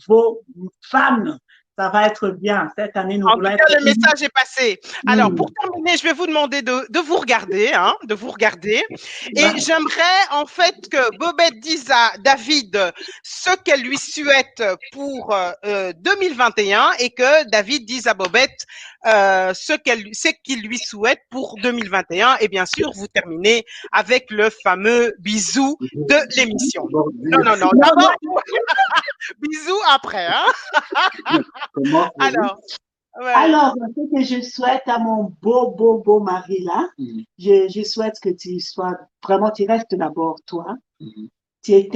vos femmes. Ça va être bien. Cette année, nous voulons être... Le message est passé. Alors, pour terminer, je vais vous demander de vous regarder, de vous regarder. Et j'aimerais, en fait, que Bobette dise à David ce qu'elle lui souhaite pour 2021 et que David dise à Bobette ce qu'il lui souhaite pour 2021. Et bien sûr, vous terminez avec le fameux bisou de l'émission. Non. D'abord, bisous après, Alors, ce que je souhaite à mon beau mari là, je souhaite que tu sois vraiment, tu restes d'abord toi. Tu es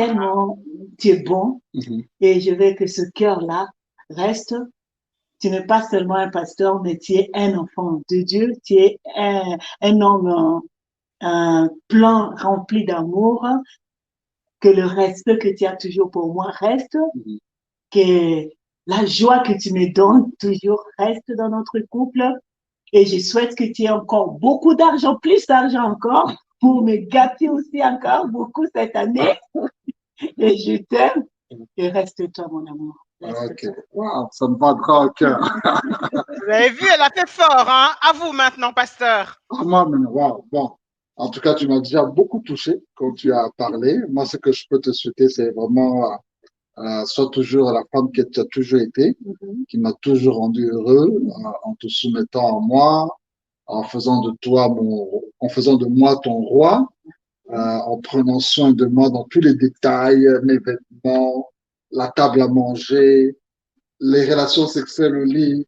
tu es bon, et je veux que ce cœur-là reste. Tu n'es pas seulement un pasteur, mais tu es un enfant de Dieu. Tu es un homme, un plan rempli d'amour. Que le respect que tu as toujours pour moi reste. Que la joie que tu me donnes toujours reste dans notre couple. Et je souhaite que tu aies encore beaucoup d'argent, plus d'argent encore, pour me gâter aussi encore beaucoup cette année. Et je t'aime. Et reste-toi, mon amour. Ok, wow, ça me va droit au cœur. Vous avez vu, elle a fait fort, hein? À vous maintenant, pasteur. Moi, wow, bon. En tout cas, tu m'as déjà beaucoup touché quand tu as parlé. Moi, ce que je peux te souhaiter, c'est vraiment sois toujours la femme que tu as toujours été, qui m'a toujours rendu heureux, en te soumettant à moi, en faisant de moi ton roi, en prenant soin de moi dans tous les détails, mes vêtements, la table à manger, les relations sexuelles au lit,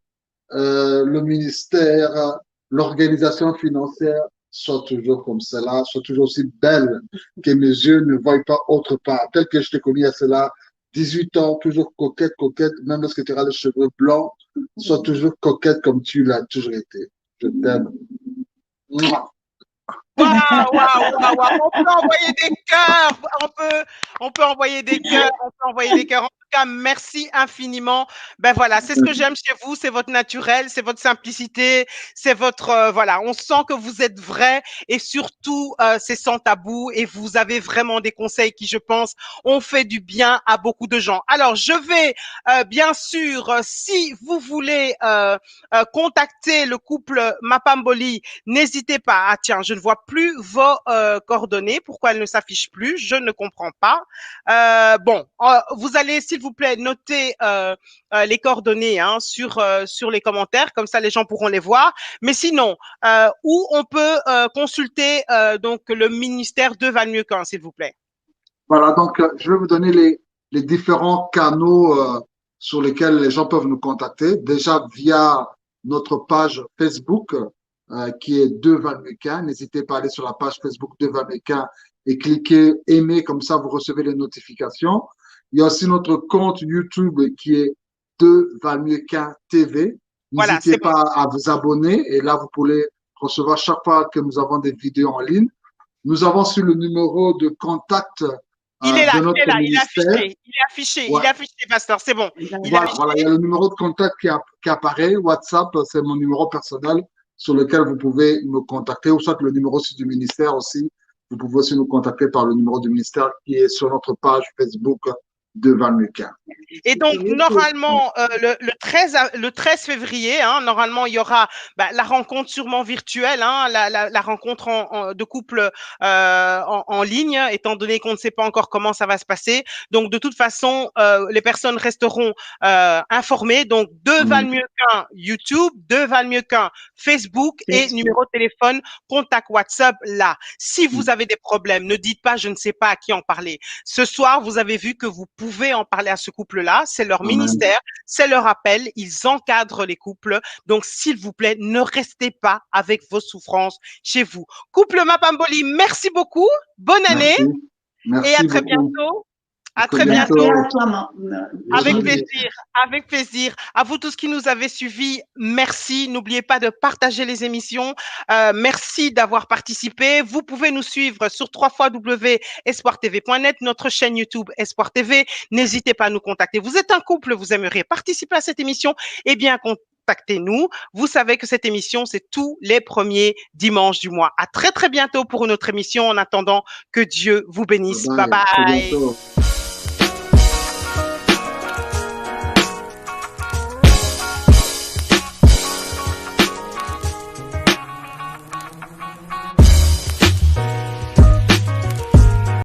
le ministère, l'organisation financière, sois toujours comme cela, sois toujours aussi belle que mes yeux ne voient pas autre part. Tel que je te connais à cela, 18 ans, toujours coquette, coquette, même lorsque tu auras les cheveux blancs, sois toujours coquette comme tu l'as toujours été. Je t'aime. Mouah. Waouh, waouh, waouh, waouh. On peut envoyer des cœurs. On peut envoyer des cœurs. On peut envoyer des cœurs. En tout cas, merci infiniment. Ben voilà, c'est ce que j'aime chez vous. C'est votre naturel, c'est votre simplicité, c'est votre, voilà. On sent que vous êtes vrai et surtout, c'est sans tabou et vous avez vraiment des conseils qui, je pense, ont fait du bien à beaucoup de gens. Alors, je vais, bien sûr, si vous voulez, contacter le couple Mapamboli, n'hésitez pas. Ah tiens, je ne vois plus vos coordonnées. Pourquoi elles ne s'affichent plus? Je ne comprends pas. Bon, vous allez, s'il vous plaît, noter les coordonnées hein, sur les commentaires. Comme ça, les gens pourront les voir. Mais sinon, où on peut consulter donc le ministère de Valmieucan, s'il vous plaît. Voilà, donc je vais vous donner les différents canaux sur lesquels les gens peuvent nous contacter. Déjà via notre page Facebook qui est De Valmequin. N'hésitez pas à aller sur la page Facebook De Valmequin et cliquer aimer, comme ça vous recevez les notifications. Il y a aussi notre compte YouTube qui est De Valmequin TV. Voilà, N'hésitez c'est bon. pas à vous abonner et là vous pourrez recevoir chaque fois que nous avons des vidéos en ligne. Nous avons sur le numéro de contact Il est là, de il est notre là, ministère. il est affiché, pasteur, c'est bon. Il est affiché. Voilà, il y a le numéro de contact qui apparaît. WhatsApp, c'est mon numéro personnel sur lequel vous pouvez me contacter, ou soit le numéro aussi du ministère aussi. Vous pouvez aussi nous contacter par le numéro du ministère qui est sur notre page Facebook de Valmequin. Et donc, normalement, le 13 février, hein, normalement, il y aura la rencontre sûrement virtuelle, hein, la rencontre de couple en ligne, étant donné qu'on ne sait pas encore comment ça va se passer. Donc, de toute façon, les personnes resteront informées. Donc, de Valmieucan YouTube, de Valmieucan Facebook et numéro de téléphone, contact WhatsApp là. Si vous avez des problèmes, ne dites pas je ne sais pas à qui en parler. Ce soir, vous avez vu que vous pouvez en parler à ce couple-là. C'est leur ministère, c'est leur appel. Ils encadrent les couples. Donc, s'il vous plaît, ne restez pas avec vos souffrances chez vous. Couple Mapamboli, merci beaucoup. Bonne année. Merci et à très beaucoup. bientôt. À très bientôt. Merci à toi, Avec plaisir, avec plaisir. À vous tous qui nous avez suivis, merci. N'oubliez pas de partager les émissions. Merci d'avoir participé. Vous pouvez nous suivre sur www.espoirtv.net, notre chaîne YouTube Espoir TV. N'hésitez pas à nous contacter. Vous êtes un couple, vous aimeriez participer à cette émission? Eh bien, contactez-nous. Vous savez que cette émission, c'est tous les premiers dimanches du mois. À très, très bientôt pour une autre émission. En attendant, que Dieu vous bénisse. Bye bye.